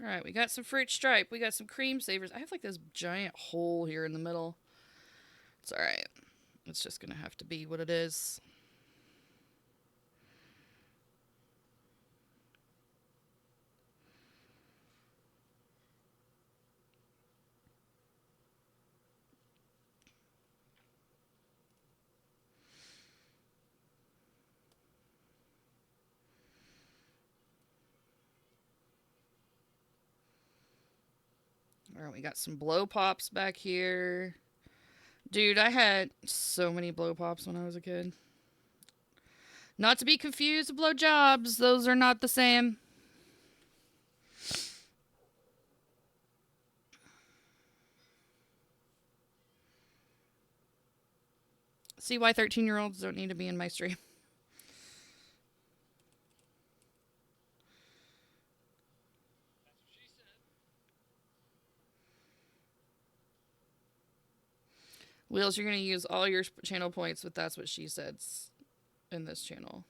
Speaker 1: All right, we got some fruit stripe. We got some cream savers. I have like this giant hole here in the middle. It's all right. It's just gonna have to be what it is. All right, we got some blow pops back here. Dude, I had so many blow pops when I was a kid. Not to be confused with blow jobs, those are not the same. See why 13-year-olds don't need to be in my stream. Wheels, you're going to use all your channel points, but that's what she said in this channel.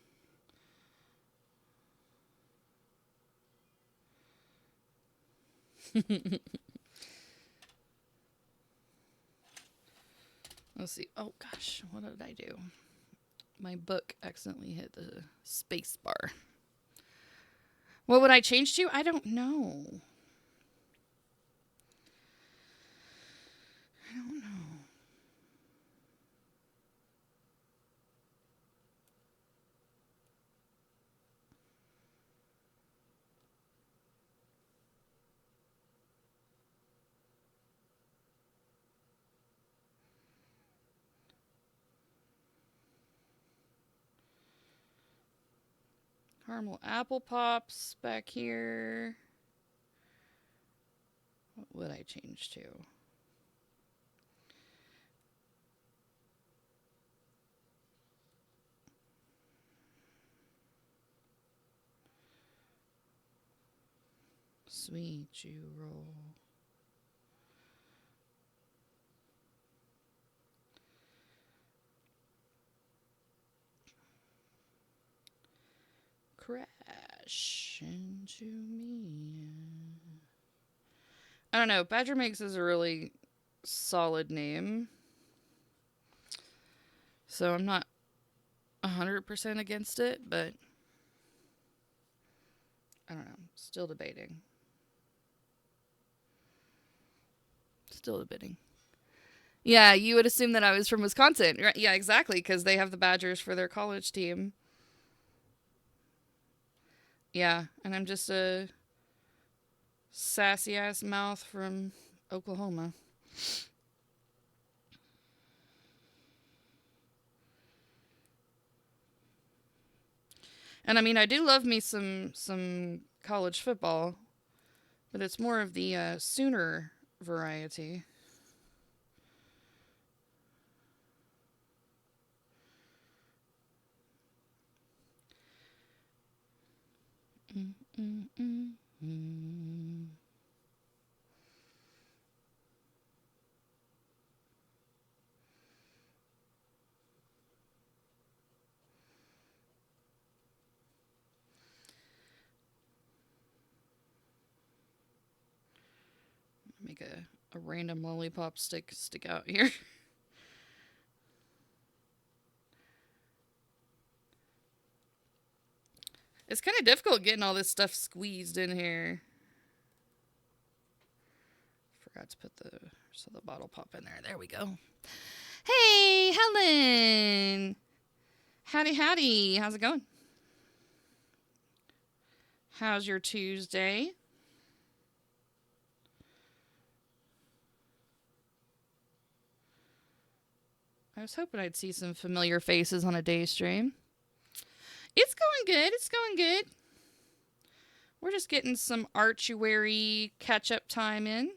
Speaker 1: Let's see. Oh, gosh. What did I do? My book accidentally hit the space bar. What would I change to? I don't know. I don't know. Caramel apple pops back here. What would I change to? Sweet Jew roll. Crash into me. I don't know. Badger Mix is a really solid name. So I'm not 100% against it, but I don't know. Still debating. Still debating. Yeah, you would assume that I was from Wisconsin. Right? Yeah, exactly, because they have the Badgers for their college team. Yeah, and I'm just a sassy ass mouth from Oklahoma. And I mean, I do love me some college football, but it's more of the Sooner variety. Mm, mm, mm. Make a random lollipop stick out here. It's kind of difficult getting all this stuff squeezed in here. Forgot to put the bottle pop in there. There we go. Hey, Helen. Howdy, howdy. How's it going? How's your Tuesday? I was hoping I'd see some familiar faces on a day stream. It's going good. It's going good. We're just getting some Artuary catch-up time in.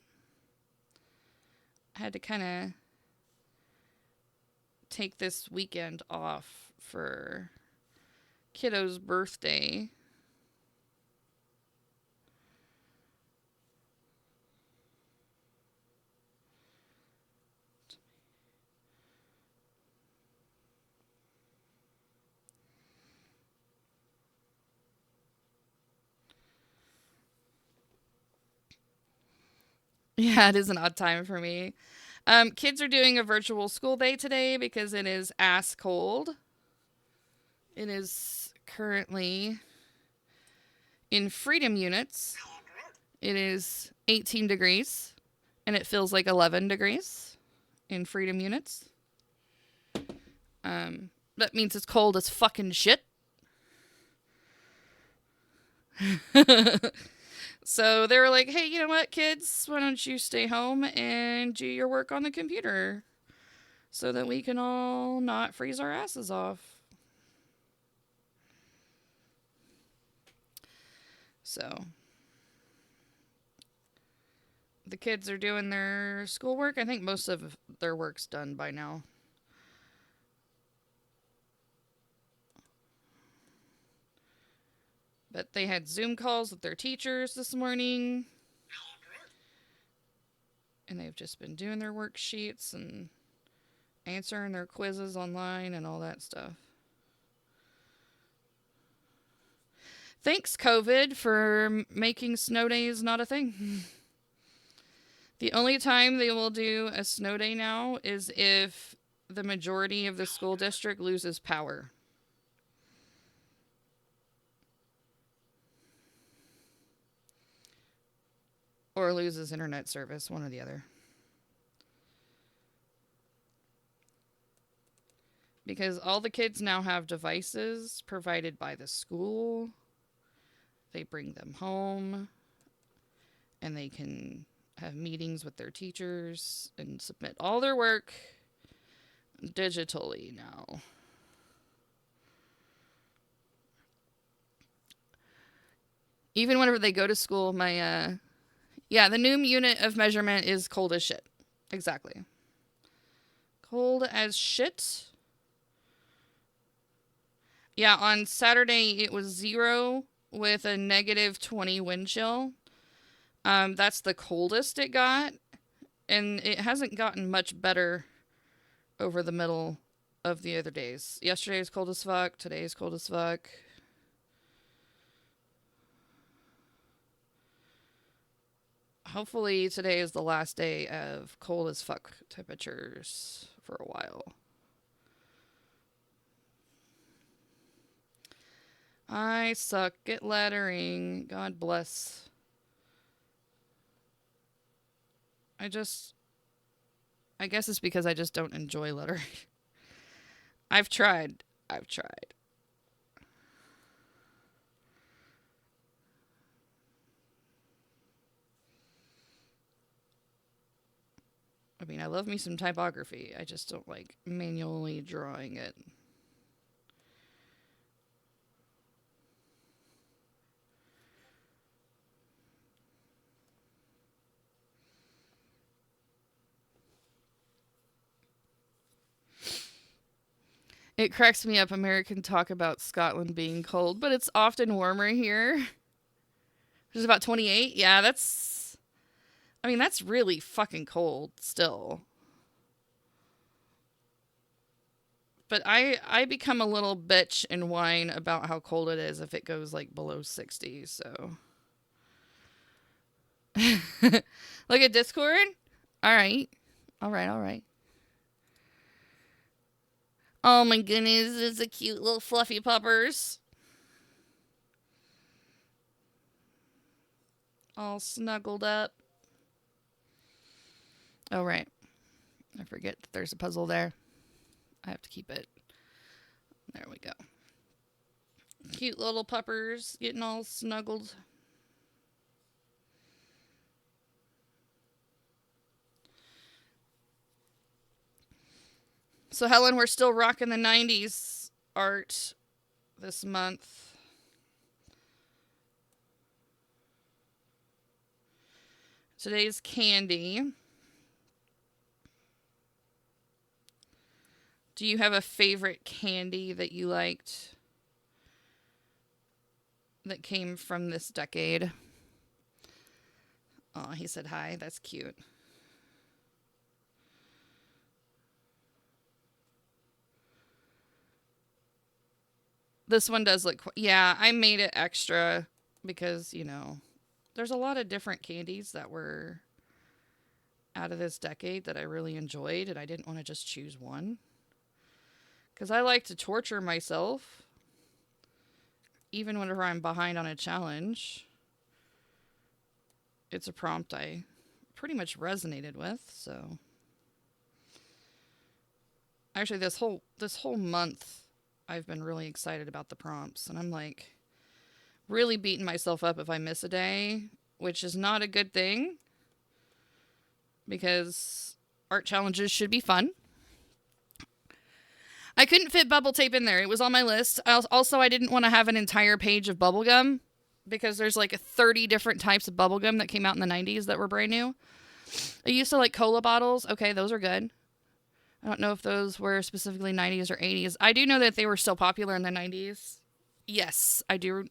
Speaker 1: I had to kind of take this weekend off for kiddo's birthday. Yeah, it is an odd time for me. Kids are doing a virtual school day today because it is ass cold. It is currently in freedom units. It is 18 degrees and it feels like 11 degrees in freedom units. That means it's cold as fucking shit. So they were like, hey, you know what, kids? Why don't you stay home and do your work on the computer so that we can all not freeze our asses off? So the kids are doing their schoolwork. I think most of their work's done by now. But they had Zoom calls with their teachers this morning. And they've just been doing their worksheets and answering their quizzes online and all that stuff. Thanks, COVID, for making snow days not a thing. The only time they will do a snow day now is if the majority of the school district loses power. Or loses internet service, one or the other. Because all the kids now have devices provided by the school. They bring them home. And they can have meetings with their teachers and submit all their work digitally now. Even whenever they go to school, the new unit of measurement is cold as shit. Exactly. Cold as shit. Yeah, on Saturday it was 0 with a negative 20 wind chill. That's the coldest it got. And it hasn't gotten much better over the middle of the other days. Yesterday was cold as fuck. Today is cold as fuck. Hopefully today is the last day of cold as fuck temperatures for a while. I suck at lettering. God bless. I guess it's because I just don't enjoy lettering. I've tried. I mean, I love me some typography. I just don't like manually drawing it. It cracks me up. American talk about Scotland being cold, but it's often warmer here. Just about 28? Yeah, I mean, that's really fucking cold still. But I become a little bitch and whine about how cold it is if it goes like below 60, so. Like a Discord? All right. All right, all right. Oh my goodness, it's a cute little fluffy puppers. All snuggled up. Oh, right. I forget that there's a puzzle there. I have to keep it. There we go. Cute little puppers getting all snuggled. So, Helen, we're still rocking the 90s art this month. Today's candy. Do you have a favorite candy that you liked that came from this decade? Oh, he said hi. That's cute. This one does look... Yeah, I made it extra because, you know, there's a lot of different candies that were out of this decade that I really enjoyed, and I didn't want to just choose one. Because I like to torture myself, even whenever I'm behind on a challenge. It's a prompt I pretty much resonated with, so... Actually, this whole month, I've been really excited about the prompts, and I'm like really beating myself up if I miss a day, which is not a good thing because art challenges should be fun. I couldn't fit bubble tape in there. It was on my list. Also, I didn't want to have an entire page of bubble gum because there's like 30 different types of bubble gum that came out in the 90s that were brand new. I used to like cola bottles. Okay, those are good. I don't know if those were specifically 90s or 80s. I do know that they were still popular in the 90s. Yes, I do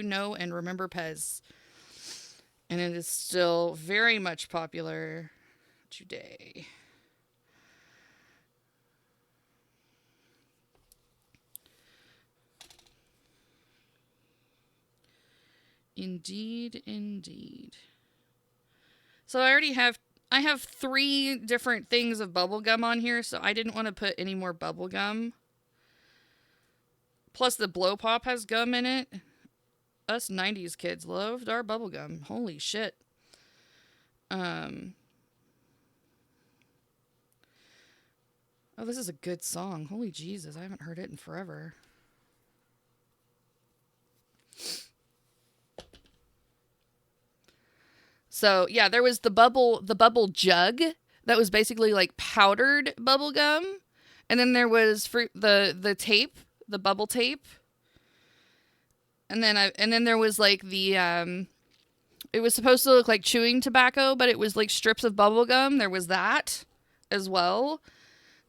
Speaker 1: know and remember Pez. And it is still very much popular today. Indeed, indeed. So I have 3 different things of bubble gum on here, so I didn't want to put any more bubble gum. Plus the blow pop has gum in it. Us 90s kids loved our bubble gum. Holy shit. Oh, this is a good song. Holy Jesus, I haven't heard it in forever. So, yeah, there was the bubble jug that was basically like powdered bubble gum. And then there was the tape, the bubble tape. And then there was like the it was supposed to look like chewing tobacco, but it was like strips of bubble gum. There was that as well.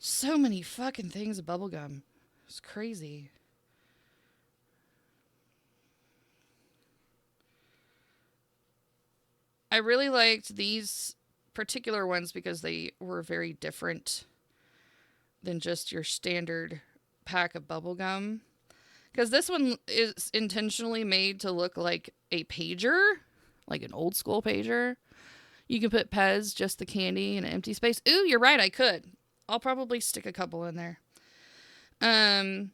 Speaker 1: So many fucking things of bubble gum. It's crazy. I really liked these particular ones because they were very different than just your standard pack of bubble gum. Because this one is intentionally made to look like a pager, like an old school pager. You can put Pez, just the candy, in an empty space. Ooh, you're right, I could. I'll probably stick a couple in there. And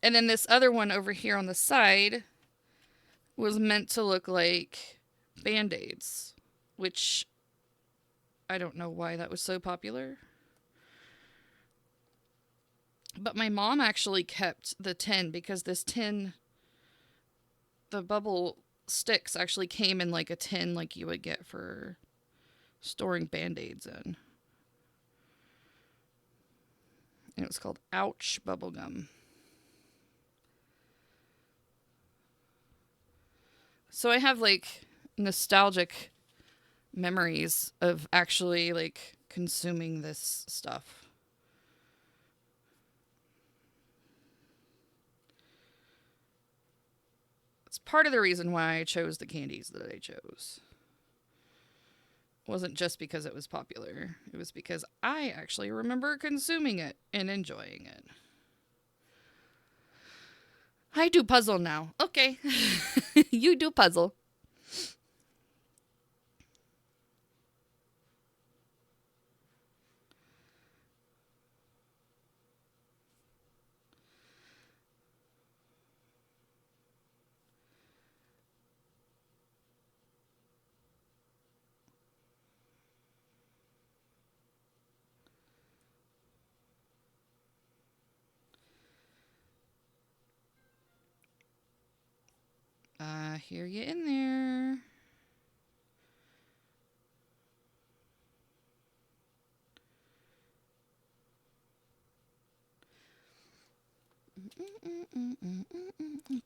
Speaker 1: then this other one over here on the side was meant to look like Band-Aids, which I don't know why that was so popular. But my mom actually kept the tin because this tin, the bubble sticks actually came in like a tin like you would get for storing Band-Aids in. And it was called Ouch Bubblegum. So I have like nostalgic memories of actually like consuming this stuff. It's It's part of the reason why I chose the candies that I chose. It wasn't just because it was popular. It was because I actually remember consuming it and enjoying it. I do puzzle now. Okay. You do puzzle. I hear you in there.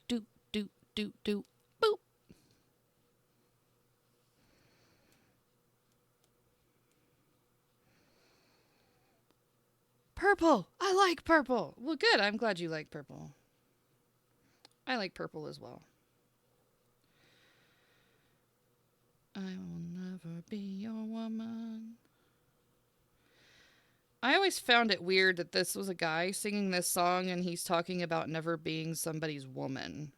Speaker 1: Doop, doop, doop, doop, boop. Purple. I like purple. Well, good. I'm glad you like purple. I like purple as well. I will never be your woman. I always found it weird that this was a guy singing this song and he's talking about never being somebody's woman.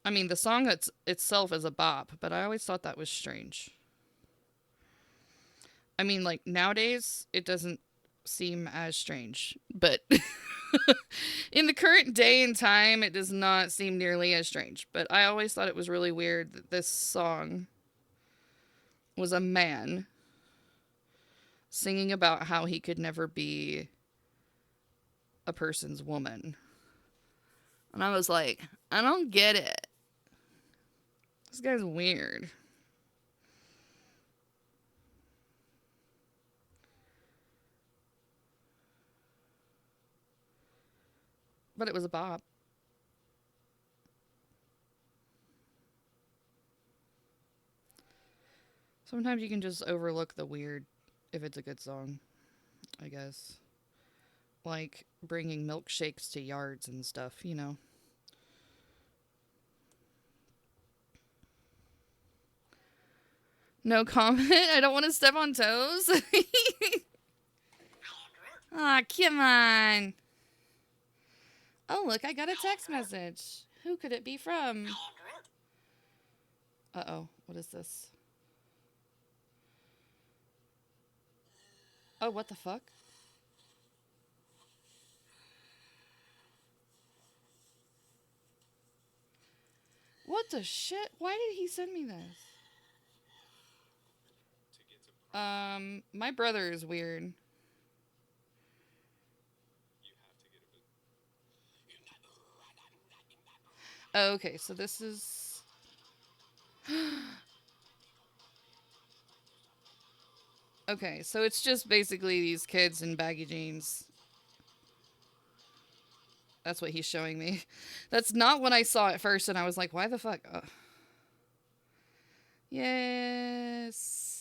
Speaker 1: I mean, the song itself is a bop, but I always thought that was strange. I mean, like, nowadays, it doesn't seem as strange, but in the current day and time, it does not seem nearly as strange. But I always thought it was really weird that this song was a man singing about how he could never be a person's woman. And I was like, I don't get it. This guy's weird. But it was a bop. Sometimes you can just overlook the weird if it's a good song, I guess. Like bringing milkshakes to yards and stuff, you know. No comment. I don't want to step on toes. Aw, come on. Oh, look, I got a text message. Who could it be from? Uh-oh, what is this? Oh, what the fuck? What the shit? Why did he send me this? My brother is weird. Oh, okay, so this is... Okay, so it's just basically these kids in baggy jeans. That's what he's showing me. That's not what I saw at first, and I was like, why the fuck? Yes.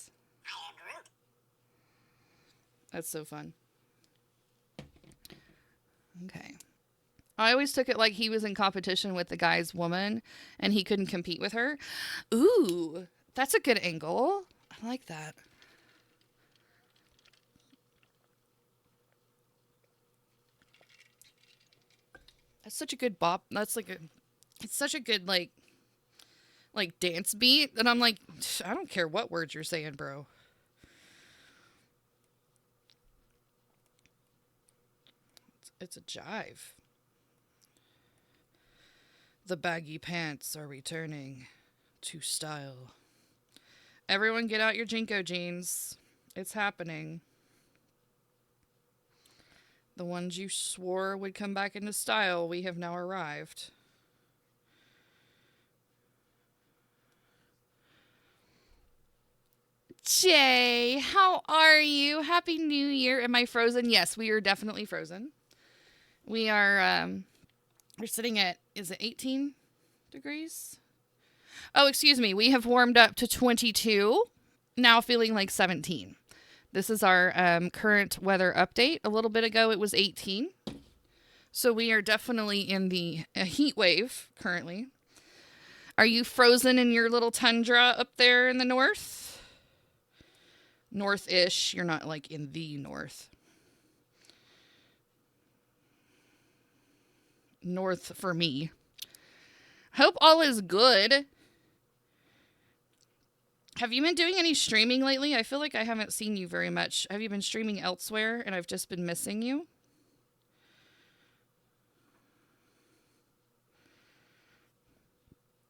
Speaker 1: That's so fun. Okay. I always took it like he was in competition with the guy's woman, and he couldn't compete with her. Ooh, that's a good angle. I like that. That's such a good bop. That's like it's such a good like dance beat. And I'm like, I don't care what words you're saying, bro. It's a jive. The baggy pants are returning to style. Everyone get out your Jinko jeans. It's happening. The ones you swore would come back into style, we have now arrived. Jay, how are you? Happy New Year. Am I frozen? Yes, we are definitely frozen. We are, we're sitting at, is it 18 degrees? Oh, excuse me. We have warmed up to 22, now feeling like 17. This is our current weather update. A little bit ago, it was 18. So we are definitely in the heat wave currently. Are you frozen in your little tundra up there in the north? North-ish. You're not like in the north. North for me. Hope all is good. Have you been doing any streaming lately? I feel like I haven't seen you very much. Have you been streaming elsewhere and I've just been missing you?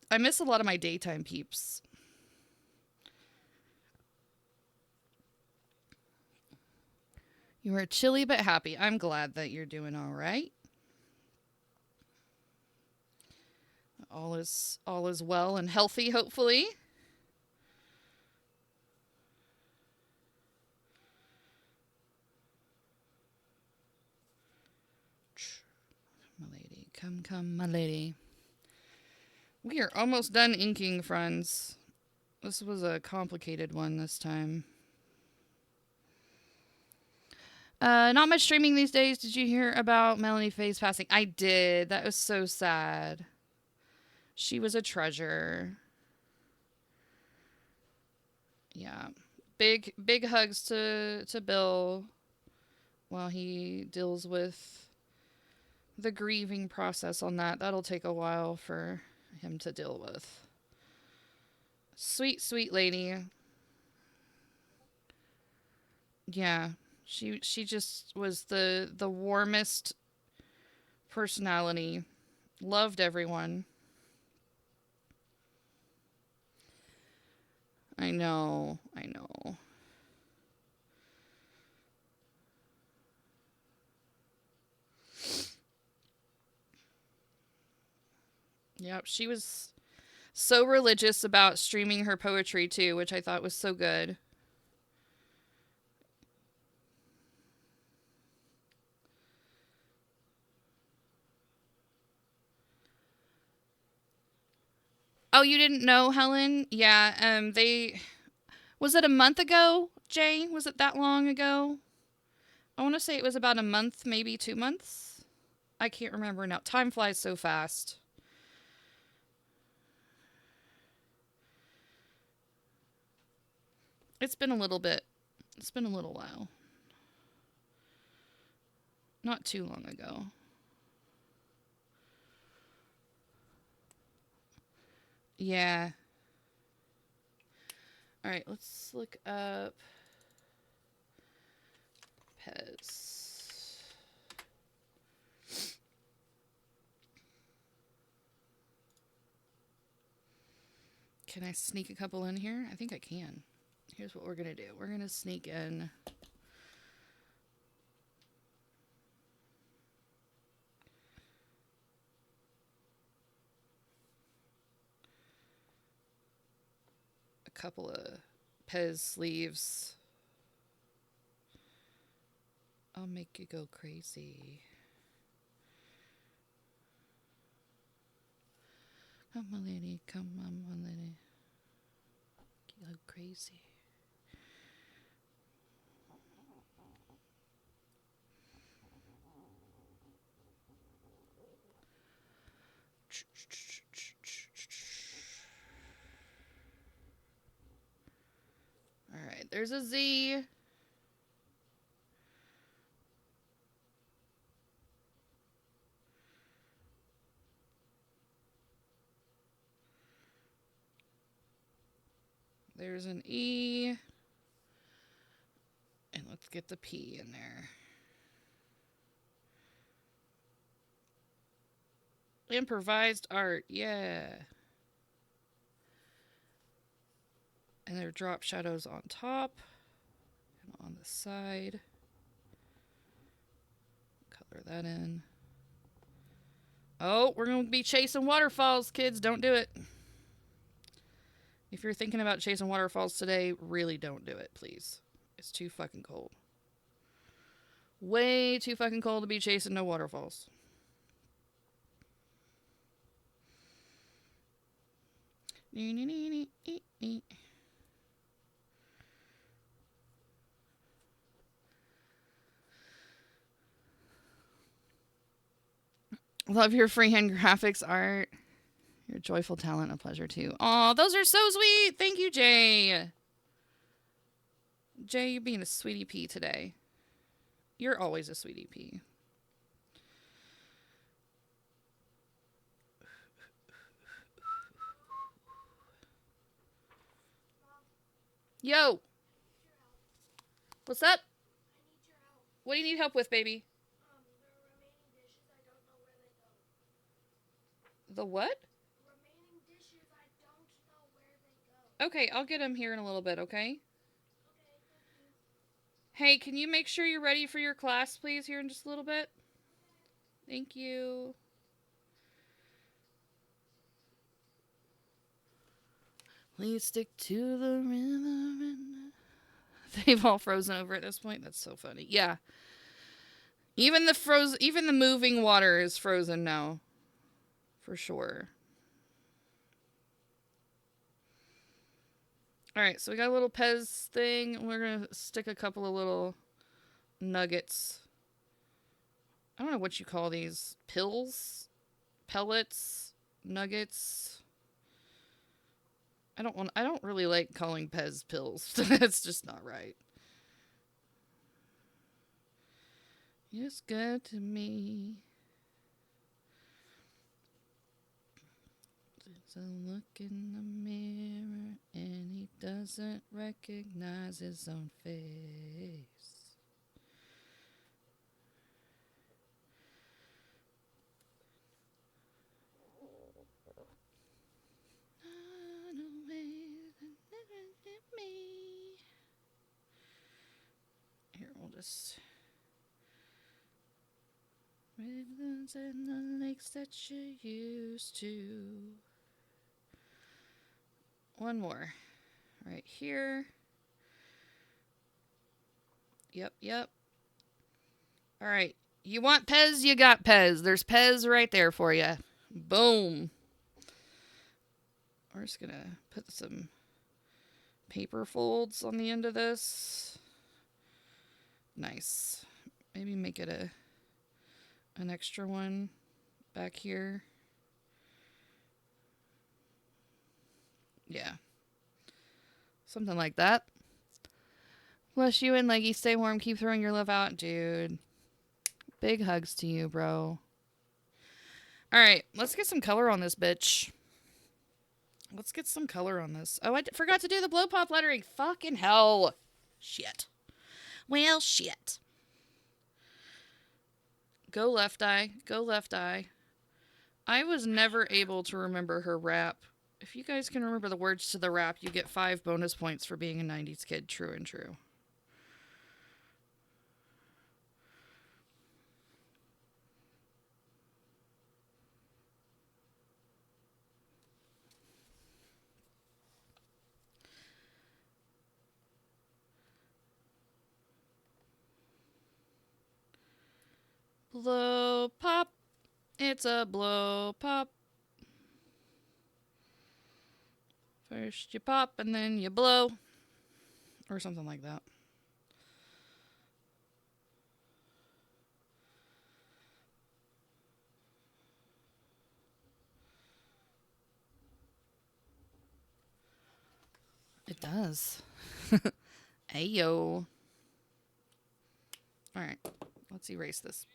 Speaker 1: I miss a lot of my daytime peeps. You are chilly but happy. I'm glad that you're doing all right. All is well and healthy, hopefully. My lady, come, my lady. We are almost done inking, friends. This was a complicated one this time. Not much streaming these days. Did you hear about Melanie Faye's passing? I did. That was so sad. She was a treasure. Yeah. Big hugs to Bill while he deals with the grieving process on that. That'll take a while for him to deal with. Sweet, sweet lady. Yeah. She just was the warmest personality. Loved everyone. I know. Yep, she was so religious about streaming her poetry too, which I thought was so good. Oh, you didn't know, Helen? Yeah, they was it a month ago, Jay? Was it that long ago? I want to say it was about a month, maybe 2 months. I can't remember now. Time flies so fast. It's been a little bit. It's been a little while. Not too long ago. Yeah. All right, let's look up Pez. Can I sneak a couple in here? I think I can. Here's what we're going to do. We're going to sneak in a couple of Pez sleeves. I'll make you go crazy. Come on, lady. Come on, lady. Go crazy. All right, there's a Z. There's an E. And let's get the P in there. Improvised art, yeah. And there are drop shadows on top and on the side. Color that in. Oh, we're going to be chasing waterfalls, kids. Don't do it. If you're thinking about chasing waterfalls today, really don't do it, please. It's too fucking cold. Way too fucking cold to be chasing no waterfalls. Love your freehand graphics art. Your joyful talent, a pleasure too. Aw, those are so sweet. Thank you, Jay. Jay, you being a sweetie pea today. You're always a sweetie pea. Yo. What's up? What do you need help with, baby? The what? Remaining dishes, I don't know where they go. Okay, I'll get them here in a little bit, okay? Hey, can you make sure you're ready for your class, please, here in just a little bit? Thank you. Please stick to the rhythm. They've all frozen over at this point. That's so funny. Yeah. Even the moving water is frozen now. For sure. Alright, so we got a little Pez thing. We're going to stick a couple of little nuggets. I don't know what you call these. Pills? Pellets? Nuggets? I don't really like calling Pez pills. That's just not right. It's good to me. There's a look in the mirror and he doesn't recognize his own face. Here, we'll just... Ribbons and the lakes that you used to. One more. Right here. Yep. Alright. You want Pez? You got Pez. There's Pez right there for you. Boom. We're just gonna put some paper folds on the end of this. Nice. Maybe make it an extra one back here. Yeah. Something like that. Bless you and Leggy. Stay warm. Keep throwing your love out, dude. Big hugs to you, bro. Alright, let's get some color on this bitch. Let's get some color on this. Oh, I forgot to do the blow pop lettering. Fucking hell. Shit. Well, shit. Go left eye. Go left eye. I was never able to remember her rap. If you guys can remember the words to the rap, you get 5 bonus points for being a 90s kid. True and true. Blow pop. It's a blow pop. First you pop and then you blow. Or something like that. It does. Ayo. Alright. Let's erase this.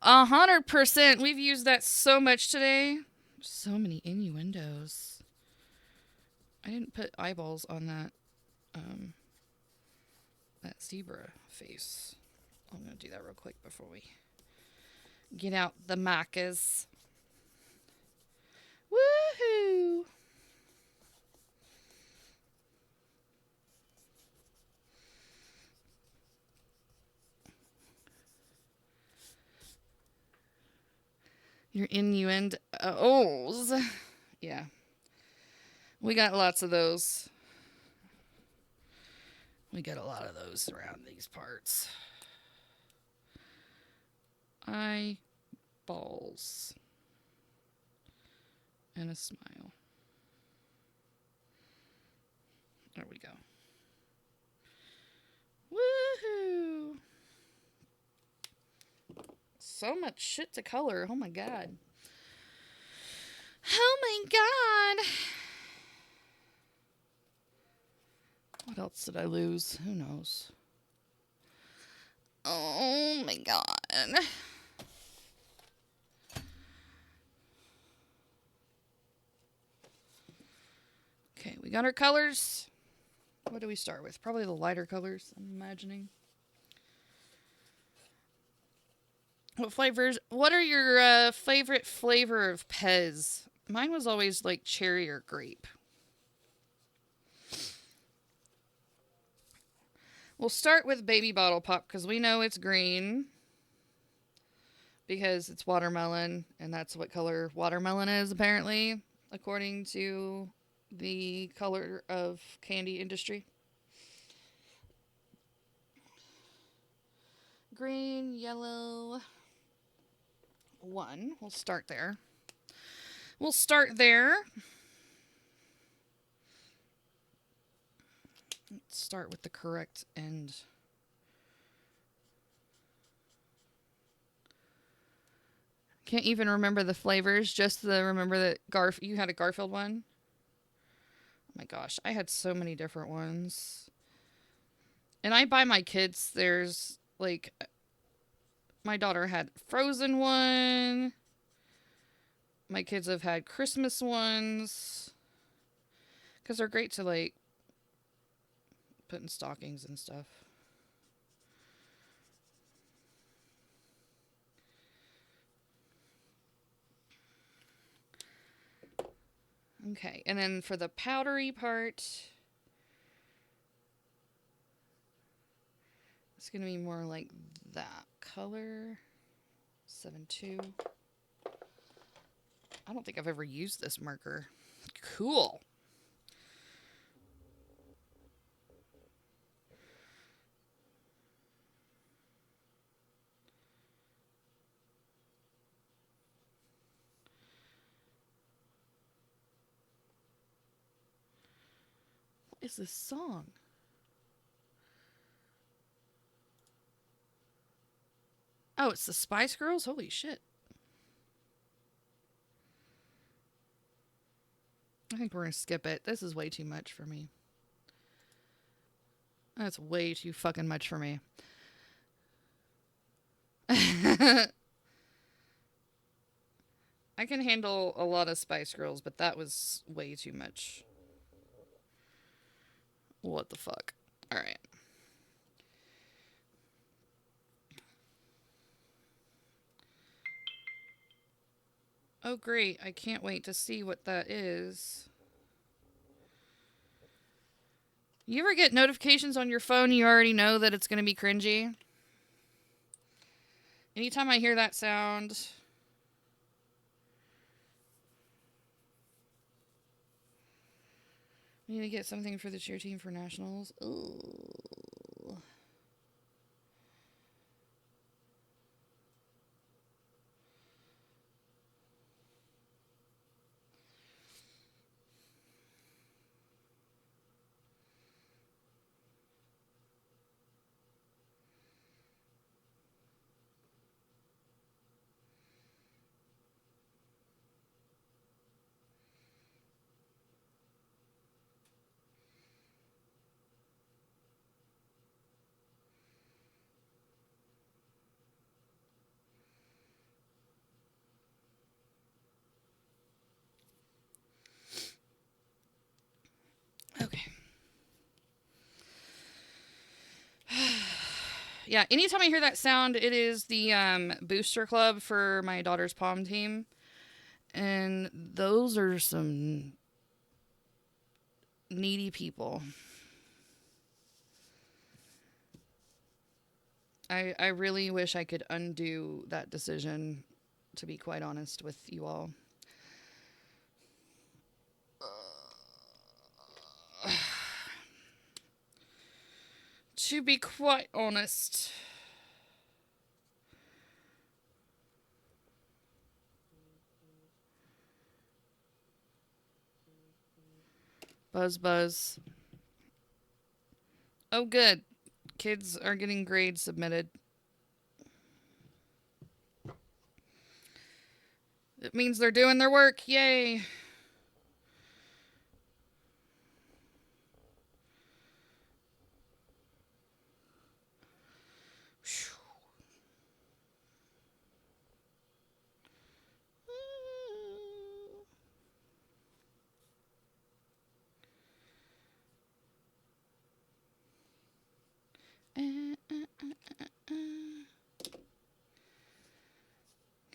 Speaker 1: 100%. We've used that so much today. So many innuendos. I didn't put eyeballs on that zebra face. I'm going to do that real quick before we get out the macas. Woohoo! Your innuendos. Yeah. We got lots of those. We got a lot of those around these parts. Eyeballs. And a smile. There we go. Woohoo! So much shit to color. Oh my god. Oh my god. What else did I lose? Who knows? Oh my god. Okay, we got our colors. What do we start with? Probably the lighter colors, I'm imagining. What flavors? What are your favorite flavor of Pez? Mine was always like cherry or grape. We'll start with baby bottle pop because we know it's green because it's watermelon, and that's what color watermelon is apparently, according to the color of candy industry. Green, yellow, one. We'll start there. We'll start there. Let's start with the correct end. Can't even remember the flavors, just the remember that you had a Garfield one. Oh my gosh, I had so many different ones. And I buy my kids, there's like, my daughter had Frozen one. My kids have had Christmas ones. Because they're great to like put in stockings and stuff. Okay, and then for the powdery part, it's going to be more like that color. 7-2. I don't think I've ever used this marker. Cool. What is this song? Oh, it's the Spice Girls? Holy shit. I think we're going to skip it. This is way too much for me. That's way too fucking much for me. I can handle a lot of Spice Girls, but that was way too much. What the fuck? Alright. Oh, great. I can't wait to see what that is. You ever get notifications on your phone you already know that it's going to be cringy? Anytime I hear that sound... We need to get something for the cheer team for nationals. Ooh. Okay. Yeah, anytime I hear that sound, it is the booster club for my daughter's pom team. And those are some needy people. I really wish I could undo that decision, to be quite honest with you all. To be quite honest. Buzz, buzz. Oh, good. Kids are getting grades submitted. It means they're doing their work. Yay.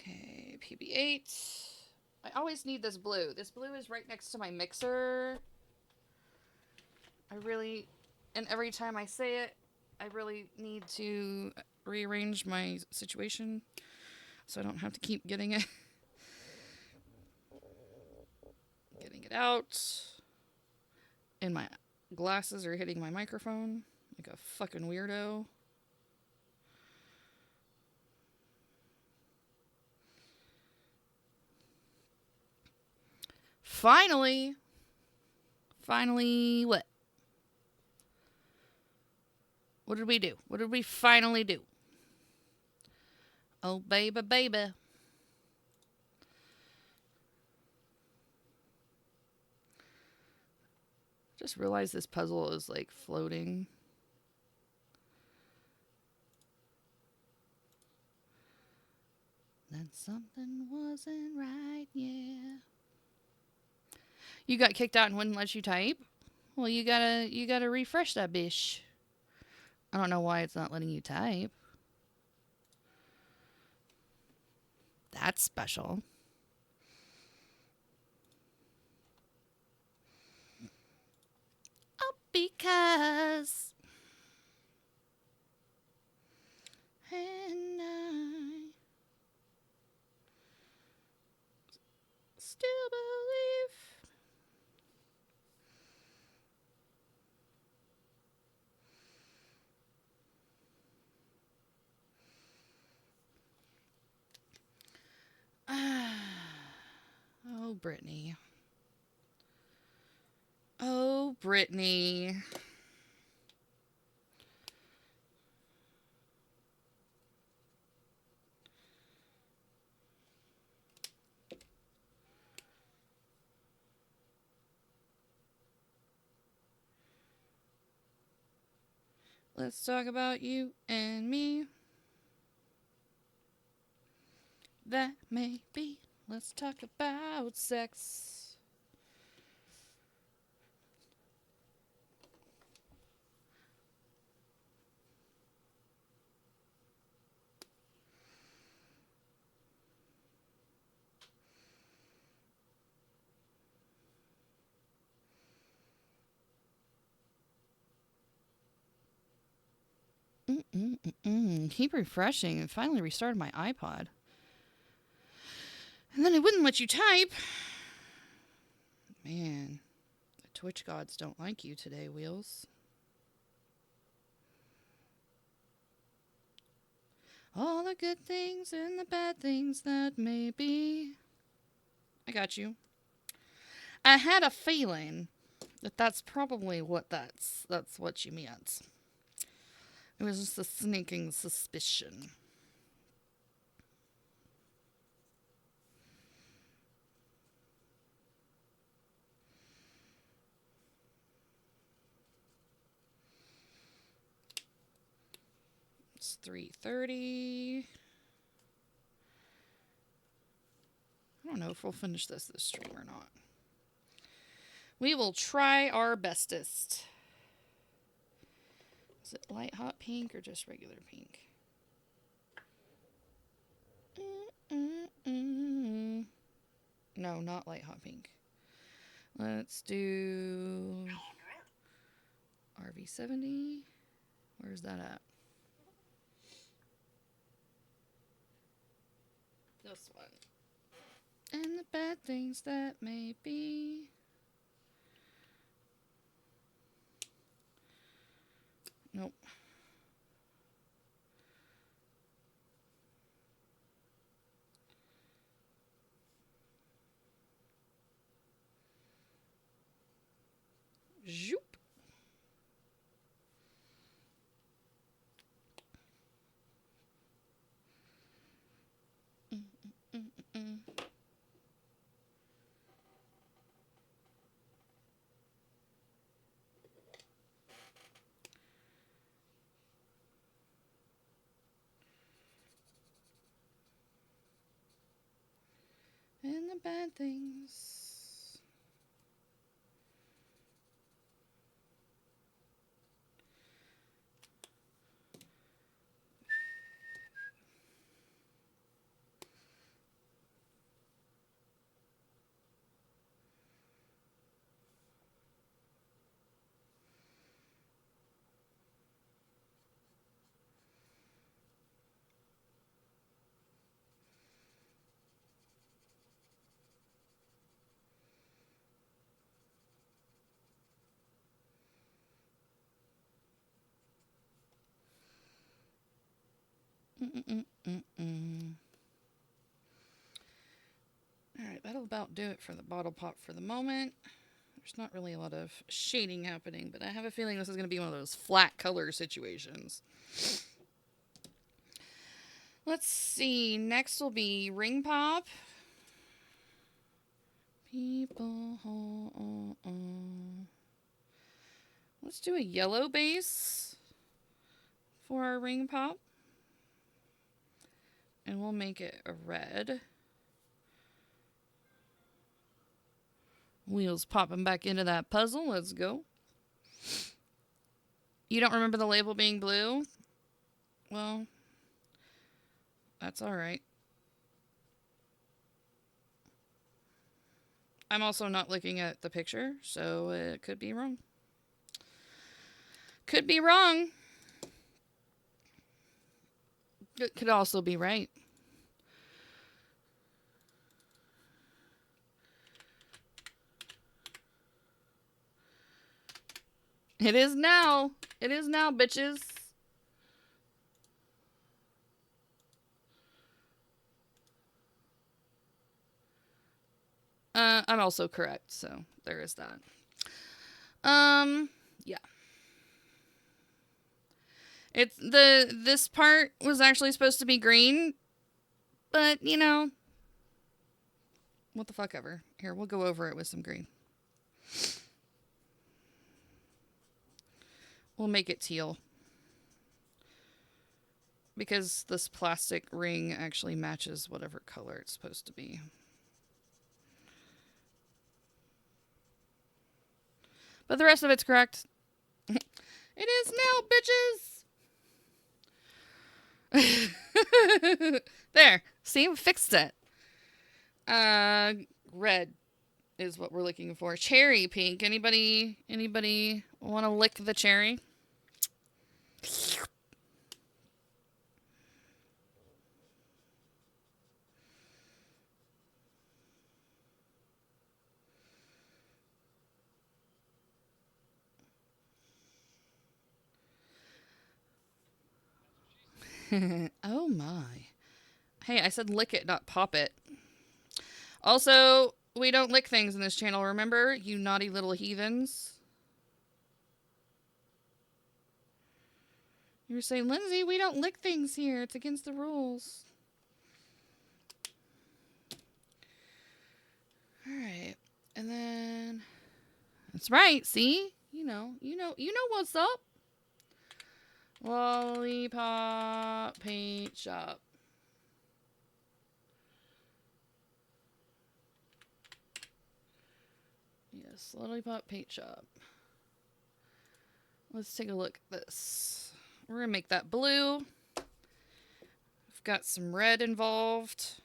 Speaker 1: Okay, PB8. I always need this blue. This blue is right next to my mixer. I really, and every time I say it, I really need to rearrange my situation so I don't have to keep getting it. Getting it out. And my glasses are hitting my microphone like a fucking weirdo. Finally. Finally, what? What did we do? What did we finally do? Oh, baby, baby. Just realized this puzzle is like floating. Then something wasn't right, yeah. You got kicked out and wouldn't let you type? Well, you gotta refresh that bish. I don't know why it's not letting you type. That's special. Oh, because. And I still believe. Oh, Brittany. Oh, Brittany. Let's talk about you and me. That may be. Let's talk about sex. Keep refreshing and finally restarted my iPod. And then it wouldn't let you type. Man, the Twitch gods don't like you today, Wheels. All the good things and the bad things that may be. I got you. I had a feeling that that's probably what that's what you meant. It was just a sneaking suspicion. It's 3:30. I don't know if we'll finish this stream or not. We will try our bestest. Is it light hot pink or just regular pink? No, not light hot pink. Let's do RV70. Where's that at? This one. And the bad things that may be. Nope. Zoop. And the bad things. Alright, that'll about do it for the bottle pop for the moment. There's not really a lot of shading happening, but I have a feeling this is going to be one of those flat color situations. Let's see. Next will be ring pop. People. Let's do a yellow base for our ring pop. And we'll make it a red. Wheels popping back into that puzzle. Let's go. You don't remember the label being blue? Well, that's alright. I'm also not looking at the picture, so it could be wrong. Could be wrong. It could also be right. It is now. It is now, bitches. I'm also correct, so there is that. Yeah. This part was actually supposed to be green, but you know, what the fuck ever. Here, we'll go over it with some green. We'll make it teal. Because this plastic ring actually matches whatever color it's supposed to be. But the rest of it's correct. It is now, bitches! There. See? We fixed it. Red is what we're looking for. Cherry pink. Anybody want to lick the cherry? Oh my. Hey, I said lick it, not pop it. Also, we don't lick things in this channel, remember? You naughty little heathens. You were saying, Lindsay, we don't lick things here. It's against the rules. Alright. And then... That's right, see? You know what's up. Lollipop Paint Shop. Yes, Lollipop Paint Shop. Let's take a look at this. We're going to make that blue. We've got some red involved.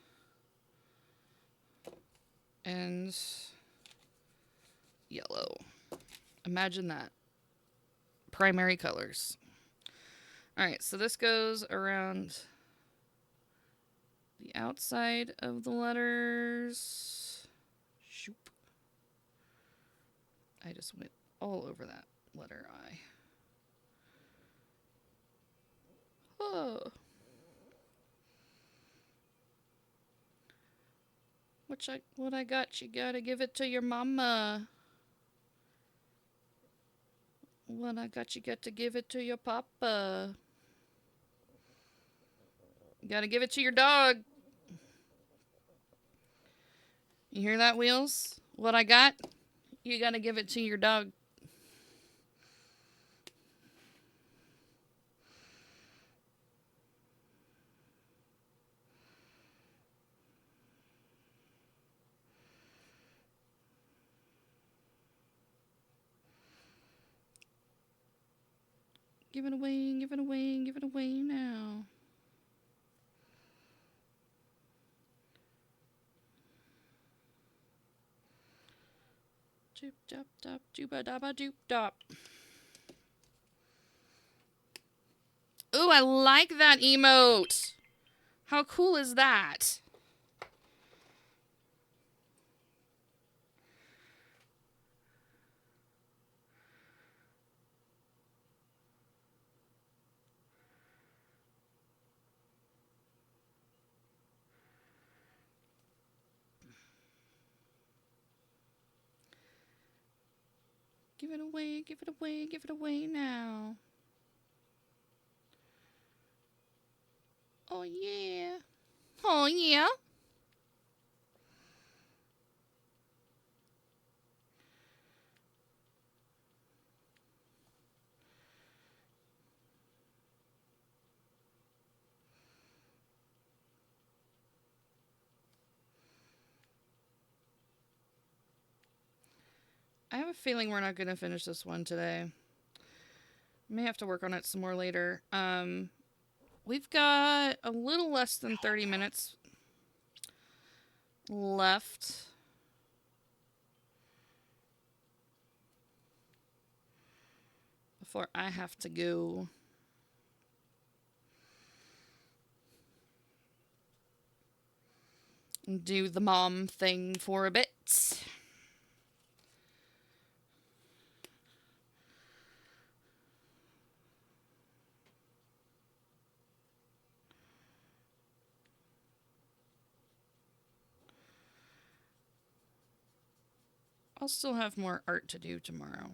Speaker 1: And yellow. Imagine that. Primary colors. Alright, so this goes around the outside of the letters. Shoop. I just went all over that letter I. Oh. What I got, you gotta give it to your mama. What I got, you got to give it to your papa. You gotta give it to your dog. You hear that, Wheels? What I got, you gotta give it to your dog. Give it away, give it away, give it away now. Doop dop dop dooba dabba doop dop. Ooh, I like that emote. How cool is that? Give it away, give it away, give it away now. Oh, yeah. Oh, yeah. I have a feeling we're not going to finish this one today. May have to work on it some more later. We've got a little less than 30 minutes left. Before I have to go. And do the mom thing for a bit. I'll still have more art to do tomorrow.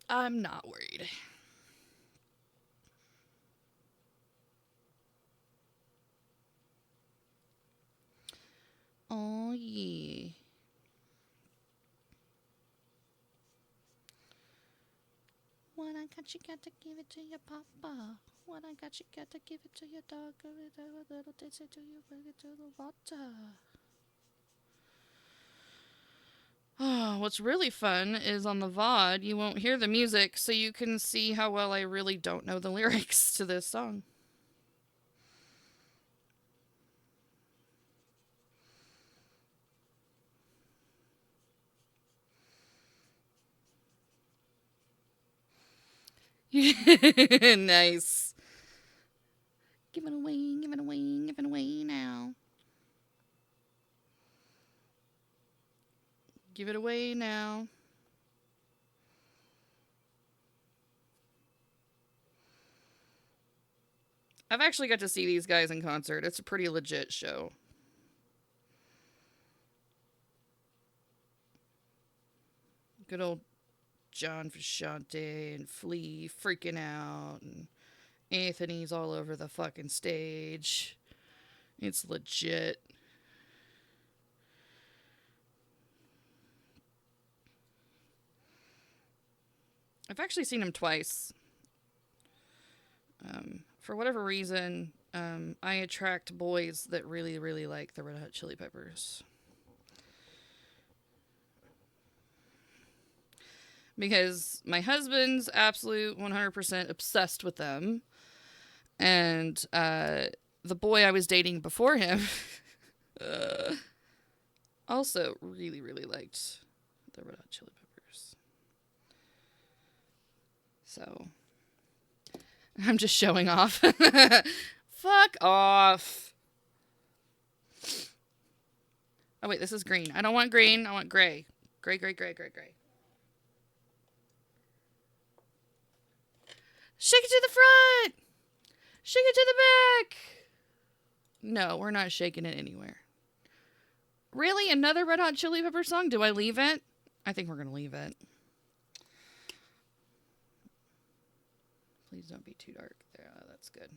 Speaker 1: I'm not worried. Oh, yeah. What I got, you got to give it to your papa. What I got, you got to give it to your dog. Give it to a little taste to you, bring it to the water. Oh, what's really fun is on the VOD, you won't hear the music, so you can see how well I really don't know the lyrics to this song. Nice. Give it away, give it away, give it away now. Give it away now. I've actually got to see these guys in concert. It's a pretty legit show. Good old John Frusciante and Flea freaking out, and Anthony's all over the fucking stage. It's legit. I've actually seen him twice. For whatever reason, I attract boys that really, really like the Red Hot Chili Peppers. Because my husband's absolute 100% obsessed with them. And the boy I was dating before him also really, really liked the Red Hot Chili Peppers. So I'm just showing off. Fuck off. Oh, wait, this is green. I don't want green. I want gray. Gray, gray, gray, gray, gray. Shake it to the front. Shake it to the back. No, we're not shaking it anywhere. Really? Another Red Hot Chili Pepper song? Do I leave it? I think we're going to leave it. Please don't be too dark. Yeah, that's good.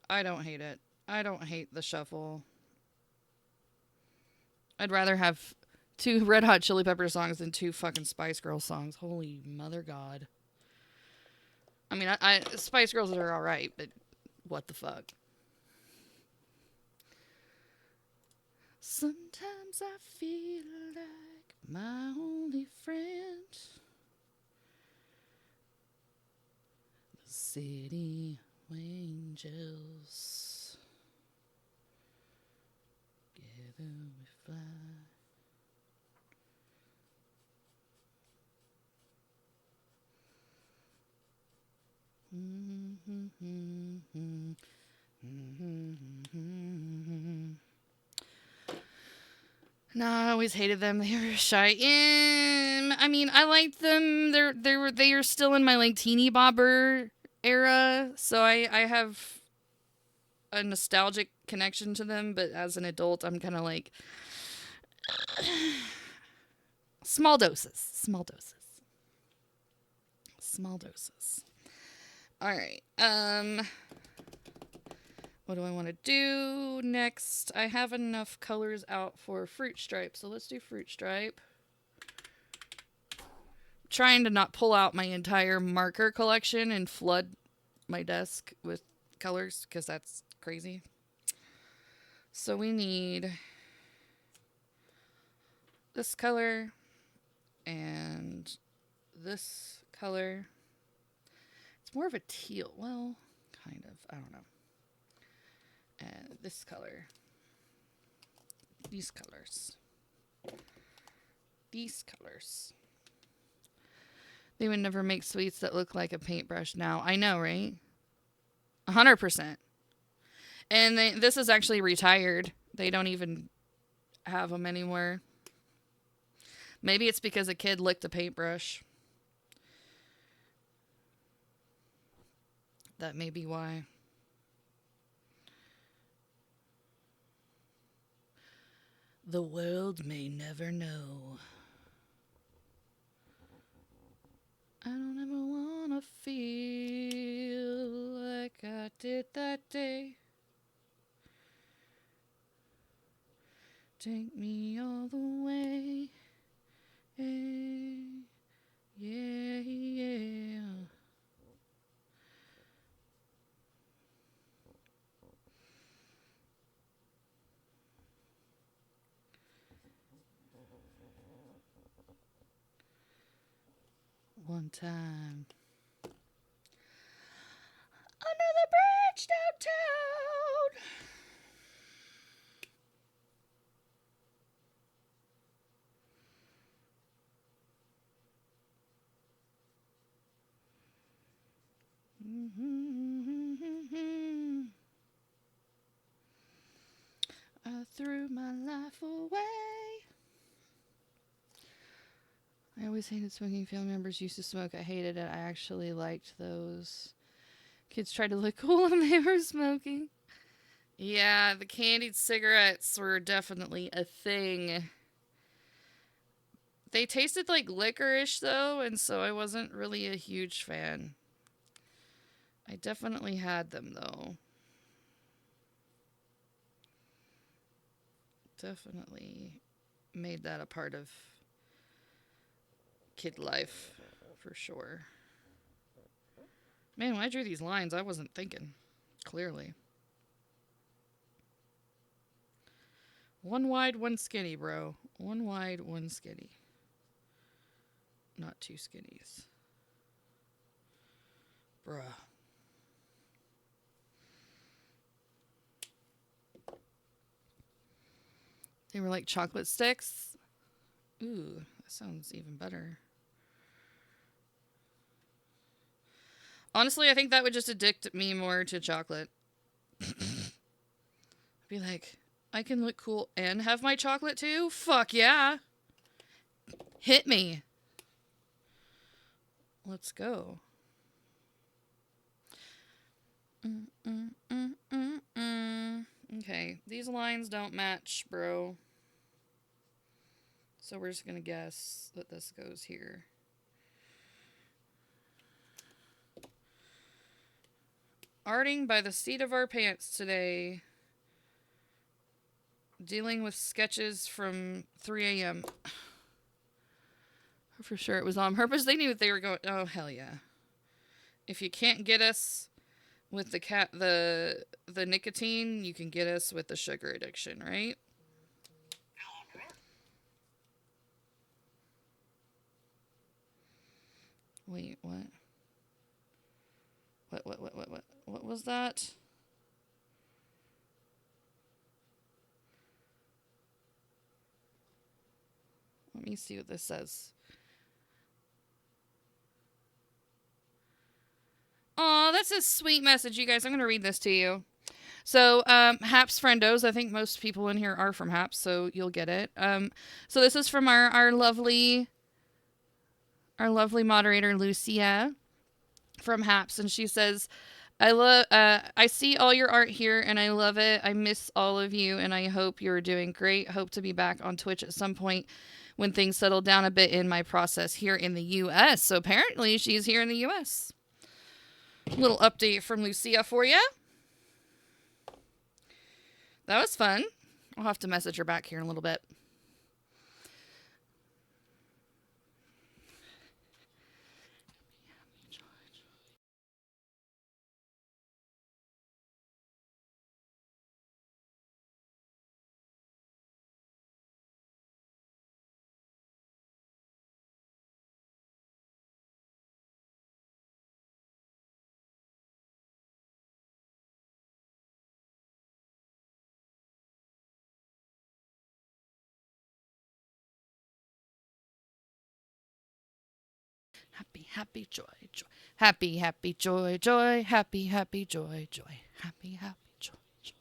Speaker 1: I don't hate it. I don't hate the shuffle. I'd rather have 2 Red Hot Chili Pepper songs than 2 fucking Spice Girls songs. Holy mother God. I mean, Spice Girls are alright, but what the fuck? Sometimes I feel like My only friend. The city angels. Together we fly. No, I always hated them. They were shy. I mean, I liked them. They are still in my like teeny bobber era, so I have a nostalgic connection to them. But as an adult, I'm kind of like small doses, small doses, small doses. All right. What do I want to do next? I have enough colors out for fruit stripe, so let's do fruit stripe. Trying to not pull out my entire marker collection and flood my desk with colors because that's crazy. So we need this color and this color. It's more of a teal. Well, kind of. I don't know. And this color. These colors. These colors. They would never make sweets that look like a paintbrush now. I know, right? 100%. And this is actually retired. They don't even have them anymore. Maybe it's because a kid licked a paintbrush. That may be why. The world may never know. I don't ever want to feel like I did that day. Take me all the way. Hey, yeah, yeah. One time. Under the bridge downtown. I threw my life away. I always hated smoking. Family members used to smoke. I hated it. I actually liked those. Kids tried to look cool when they were smoking. Yeah, the candied cigarettes were definitely a thing. They tasted like licorice, though, and so I wasn't really a huge fan. I definitely had them, though. Definitely made that a part of kid life, for sure. Man, when I drew these lines, I wasn't thinking, clearly. One wide, one skinny, bro. One wide, one skinny. Not two skinnies. Bruh. They were like chocolate sticks. Ooh, that sounds even better. Honestly, I think that would just addict me more to chocolate. I'd be like, I can look cool and have my chocolate too? Fuck yeah. Hit me. Let's go. Okay, these lines don't match, bro. So we're just gonna guess that this goes here. Arting by the seat of our pants today. Dealing with sketches from 3 a.m. For sure it was on purpose. They knew what they were going. Oh, hell yeah. If you can't get us with the nicotine, you can get us with the sugar addiction, right? Wait, what? What was that? Let me see what this says. Aw, that's a sweet message, you guys. I'm going to read this to you. So, Haps Friendos, I think most people in here are from Haps, so you'll get it. So this is from our lovely moderator, Lucia, from Haps, and she says, I see all your art here, and I love it. I miss all of you, and I hope you're doing great. Hope to be back on Twitch at some point when things settle down a bit in my process here in the U.S. So apparently she's here in the U.S. Little update from Lucia for you. That was fun. I'll have to message her back here in a little bit. Happy, happy, joy, joy. Happy, happy, joy, joy. Happy, happy, joy, joy. Happy, happy, joy, joy.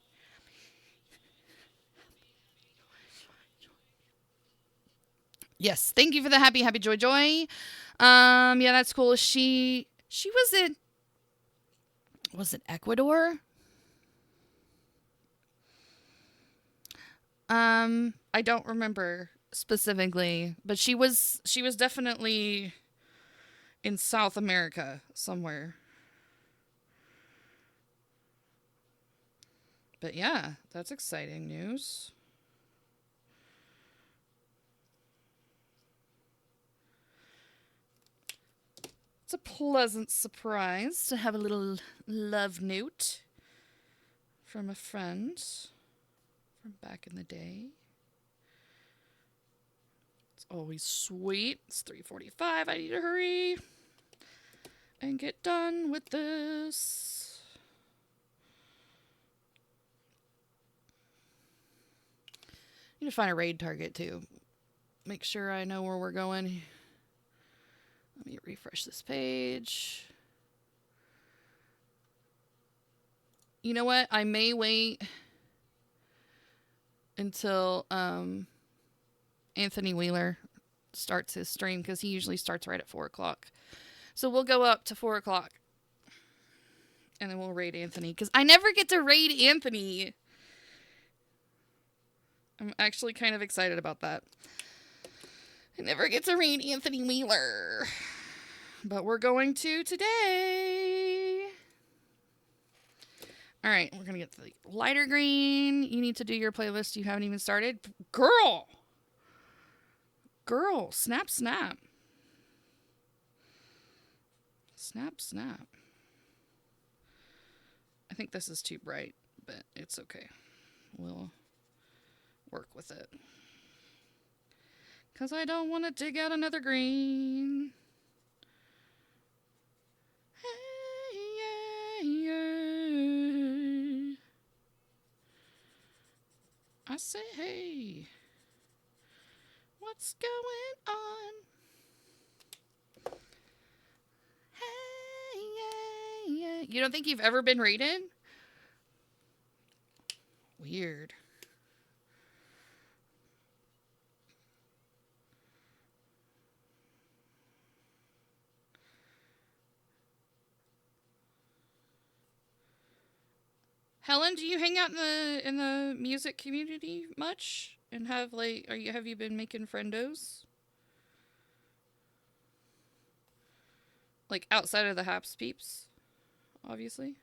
Speaker 1: Yes, thank you for the happy, happy, joy, joy. Yeah, that's cool. She was it Ecuador? I don't remember specifically, but she was definitely in South America somewhere. But yeah, that's exciting news. It's a pleasant surprise to have a little love note from a friend from back in the day. It's always sweet. It's 3:45. I need to hurry and get done with this. I need to find a raid target too. Make sure I know where we're going. Let me refresh this page. You know what? I may wait until Anthony Wheeler starts his stream because he usually starts right at 4 o'clock. So we'll go up to 4 o'clock and then we'll raid Anthony because I never get to raid Anthony. I'm actually kind of excited about that. I never get to raid Anthony Wheeler. But we're going to today. All right, we're going to get to the lighter green. You need to do your playlist. You haven't even started. Girl, snap, snap. Snap, snap. I think this is too bright, but it's okay. We'll work with it. Because I don't want to dig out another green. Hey, yeah. I say, hey. What's going on? Hey, yeah. You don't think you've ever been rated? Weird. Helen, do you hang out in the music community much? And have you been making friendos? Like outside of the Haps peeps, obviously.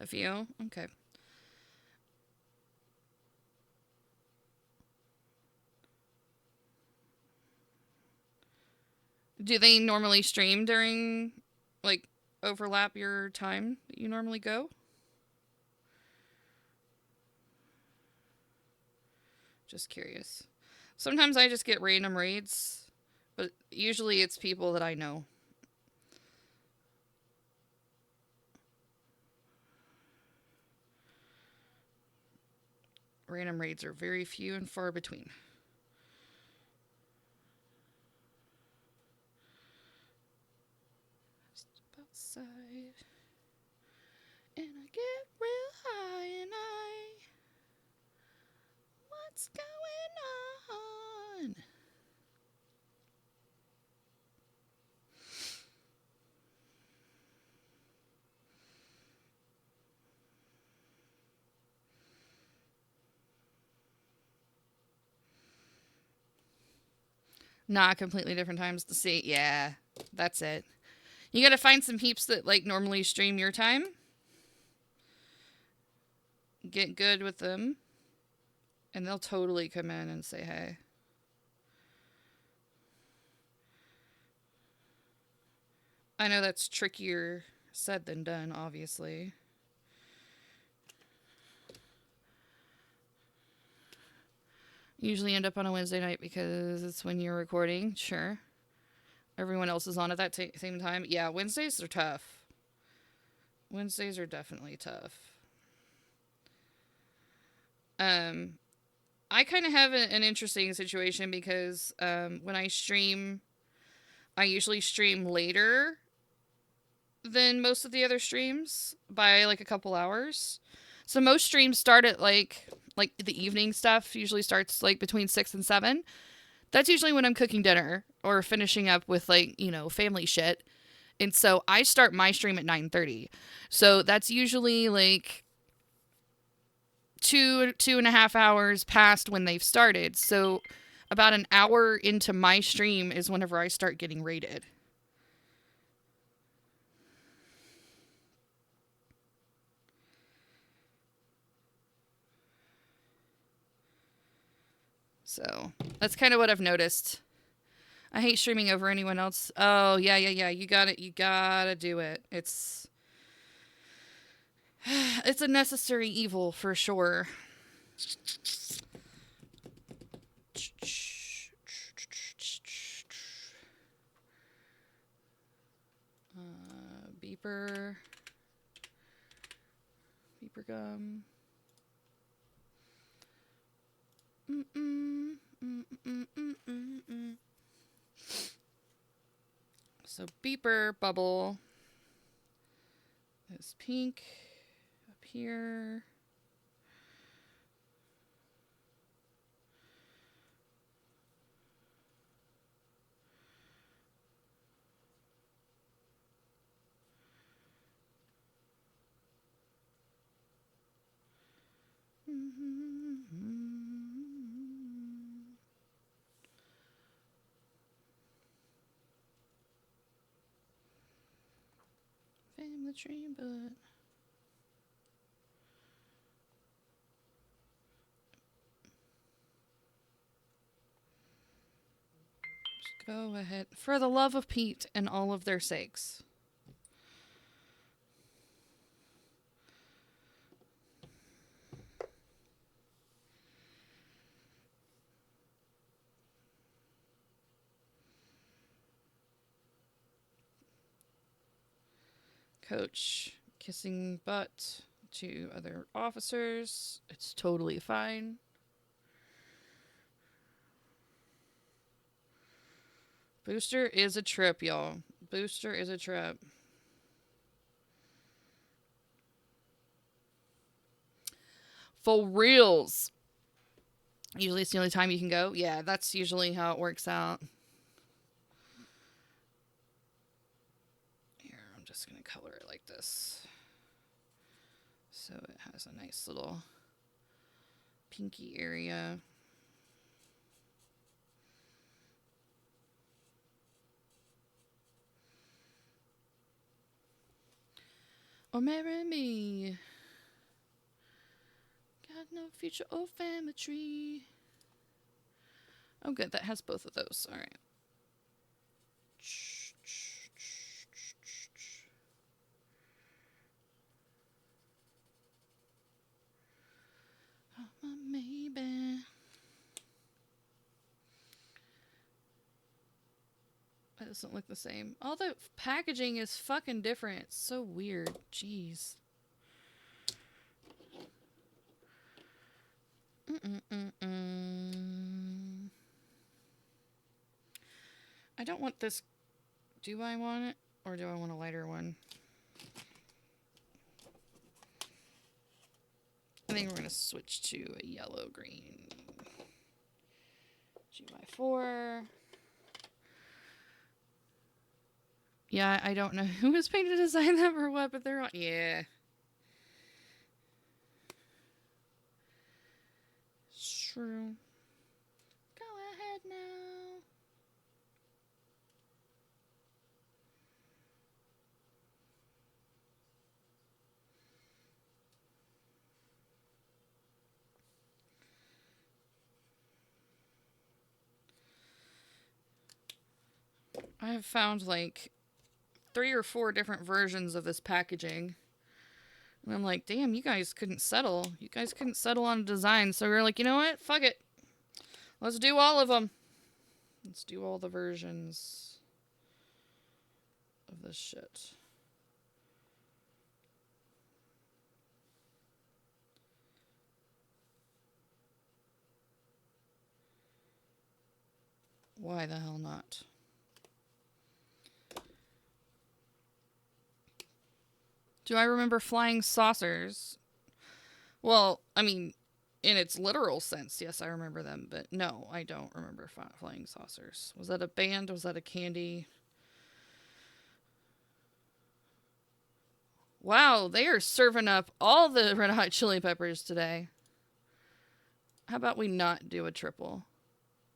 Speaker 1: A few? Okay. Do they normally stream during, like, overlap your time that you normally go? Just curious. Sometimes I just get random raids, but usually it's people that I know. Random raids are very few and far between. Step outside, and I get real high, and what's going on? Nah, completely different times to see. Yeah, that's it. You gotta find some peeps that like normally stream your time. Get good with them, and they'll totally come in and say hey. I know that's trickier said than done, obviously. Usually end up on a Wednesday night because it's when you're recording, sure. Everyone else is on at that same time. Yeah, Wednesdays are tough. Wednesdays are definitely tough. I kind of have an interesting situation because when I stream, I usually stream later than most of the other streams by like a couple hours. So most streams start at like the evening stuff usually starts like between 6 and 7. That's usually when I'm cooking dinner or finishing up with like, family shit. And so I start my stream at 9:30. So that's usually like 2.5 hours past when they've started. So about an hour into my stream is whenever I start getting rated. So that's kind of what I've noticed. I hate streaming over anyone else. Oh, yeah. You got it. You gotta do it. It's a necessary evil for sure. Beeper gum. So beeper bubble is pink up here. Family tree, but just go ahead. For the love of Pete and all of their sakes. Coach kissing butt to other officers. It's totally fine. Booster is a trip, y'all. Booster is a trip. For reals. Usually it's the only time you can go. Yeah, that's usually how it works out. Here, I'm just going to color it like this. So it has a nice little pinky area. Oh, marry me. Got no future or family tree. Oh, good. That has both of those. All right. That doesn't look the same. All the packaging is fucking different. It's so weird. Jeez. Mm-mm-mm-mm. I don't want this. Do I want it? Or do I want a lighter one? I think we're going to switch to a yellow-green. G4. Yeah, I don't know who was paid to design them or what, but they're on. Yeah. True. Go ahead now. I have found like 3 or 4 different versions of this packaging. And I'm like, damn, you guys couldn't settle. You guys couldn't settle on a design. So we're like, you know what? Fuck it. Let's do all of them. Let's do all the versions of this shit. Why the hell not? Do I remember flying saucers? Well, I mean, in its literal sense, yes, I remember them. But no, I don't remember flying saucers. Was that a band? Was that a candy? Wow, they are serving up all the Red Hot Chili Peppers today. How about we not do a triple?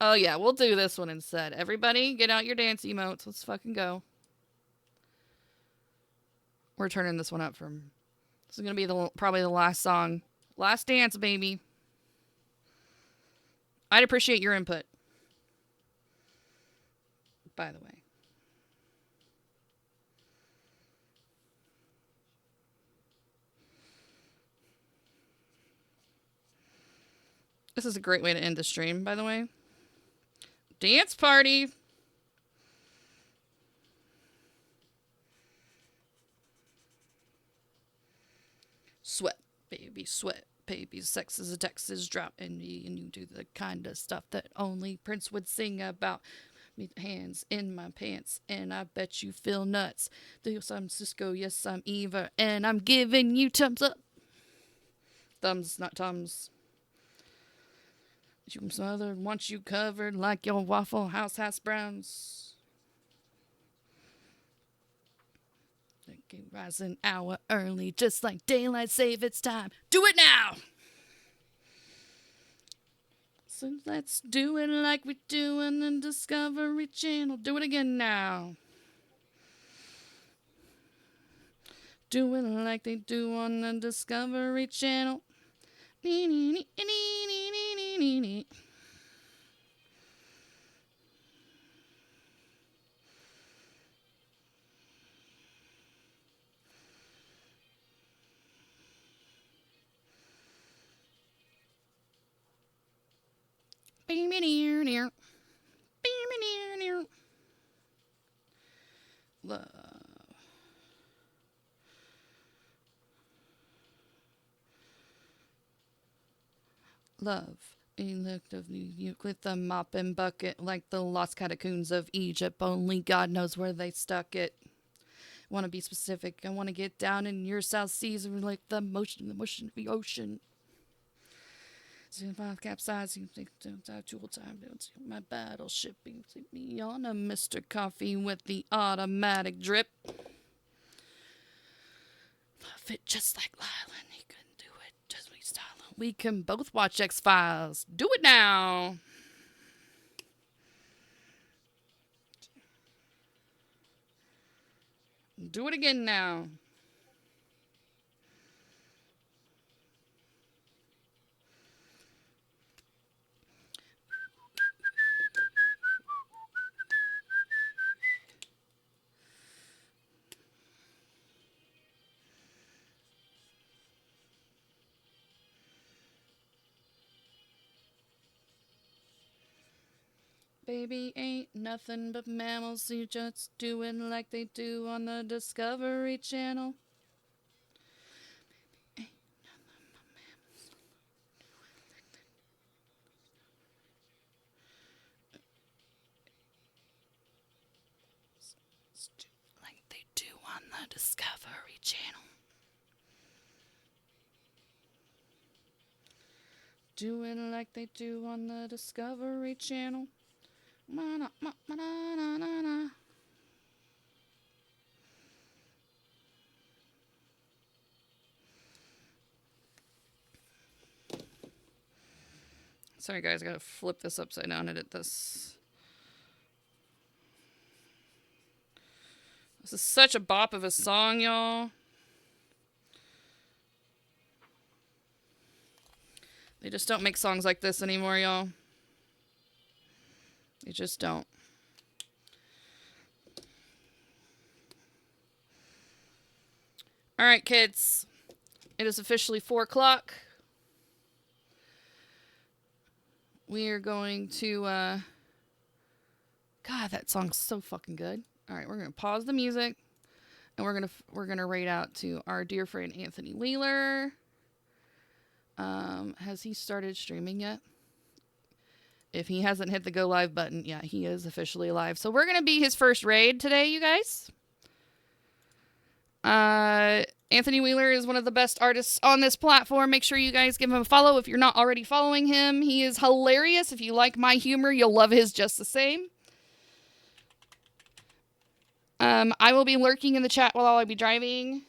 Speaker 1: Oh yeah, we'll do this one instead. Everybody, get out your dance emotes. Let's fucking go. We're turning this one up from... This is going to be probably the last song. Last dance, baby. I'd appreciate your input. By the way. This is a great way to end the stream, by the way. Dance party! Sweat, baby, sweat. Baby, sex is a Texas drought, and you do the kind of stuff that only Prince would sing about. Me hands in my pants, and I bet you feel nuts. Yes, I'm Cisco, yes, I'm Eva, and I'm giving you thumbs up. Thumbs, not tums. Your mother wants you covered like your Waffle House hash browns. Rise an hour early, just like daylight savings time. Do it now! So let's do it like we do on the Discovery Channel. Do it again now. Do it like they do on the Discovery Channel. Love. Love. He looked of New York with a mop and bucket like the lost catacombs of Egypt. Only God knows where they stuck it. Want to be specific. I want to get down in your South Seas and like the motion of the ocean. Capsize, you think tool time. My battleship. You take me on a Mr. Coffee with the automatic drip. Love it just like Lylan. He couldn't do it. Just me style. We can both watch X-Files. Do it now. Do it again now. Baby ain't nothing but mammals. You just doing like they do on the Discovery Channel. Like they do on the Discovery Channel. Doing like they do on the Discovery Channel. Sorry guys, I gotta flip this upside down, edit this. This is such a bop of a song, y'all. They just don't make songs like this anymore, y'all. They just don't. All right, kids. It is officially 4 o'clock. We are going to, God, that song's so fucking good. All right, we're going to pause the music. And we're gonna rate out to our dear friend Anthony Wheeler. Has he started streaming yet? If he hasn't hit the go live button, yeah, he is officially live. So we're gonna be his first raid today, you guys. Anthony Wheeler is one of the best artists on this platform. Make sure you guys give him a follow if you're not already following him. He is hilarious. If you like my humor, you'll love his just the same. I will be lurking in the chat while I'll be driving.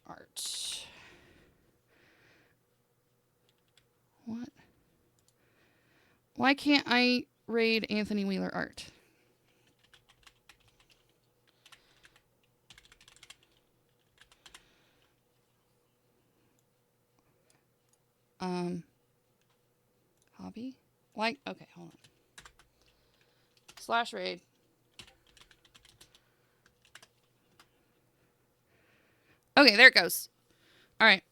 Speaker 1: Art. What? Why can't I raid Anthony Wheeler art? Hobby? Like, okay, hold on. / raid. Okay, there it goes. All right.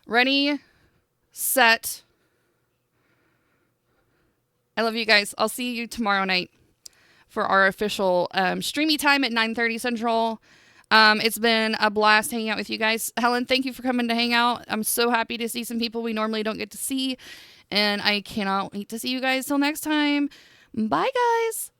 Speaker 1: Ready, set. I love you guys. I'll see you tomorrow night for our official streamy time at 9:30 Central. It's been a blast hanging out with you guys. Helen, thank you for coming to hang out. I'm so happy to see some people we normally don't get to see. And I cannot wait to see you guys till next time. Bye, guys.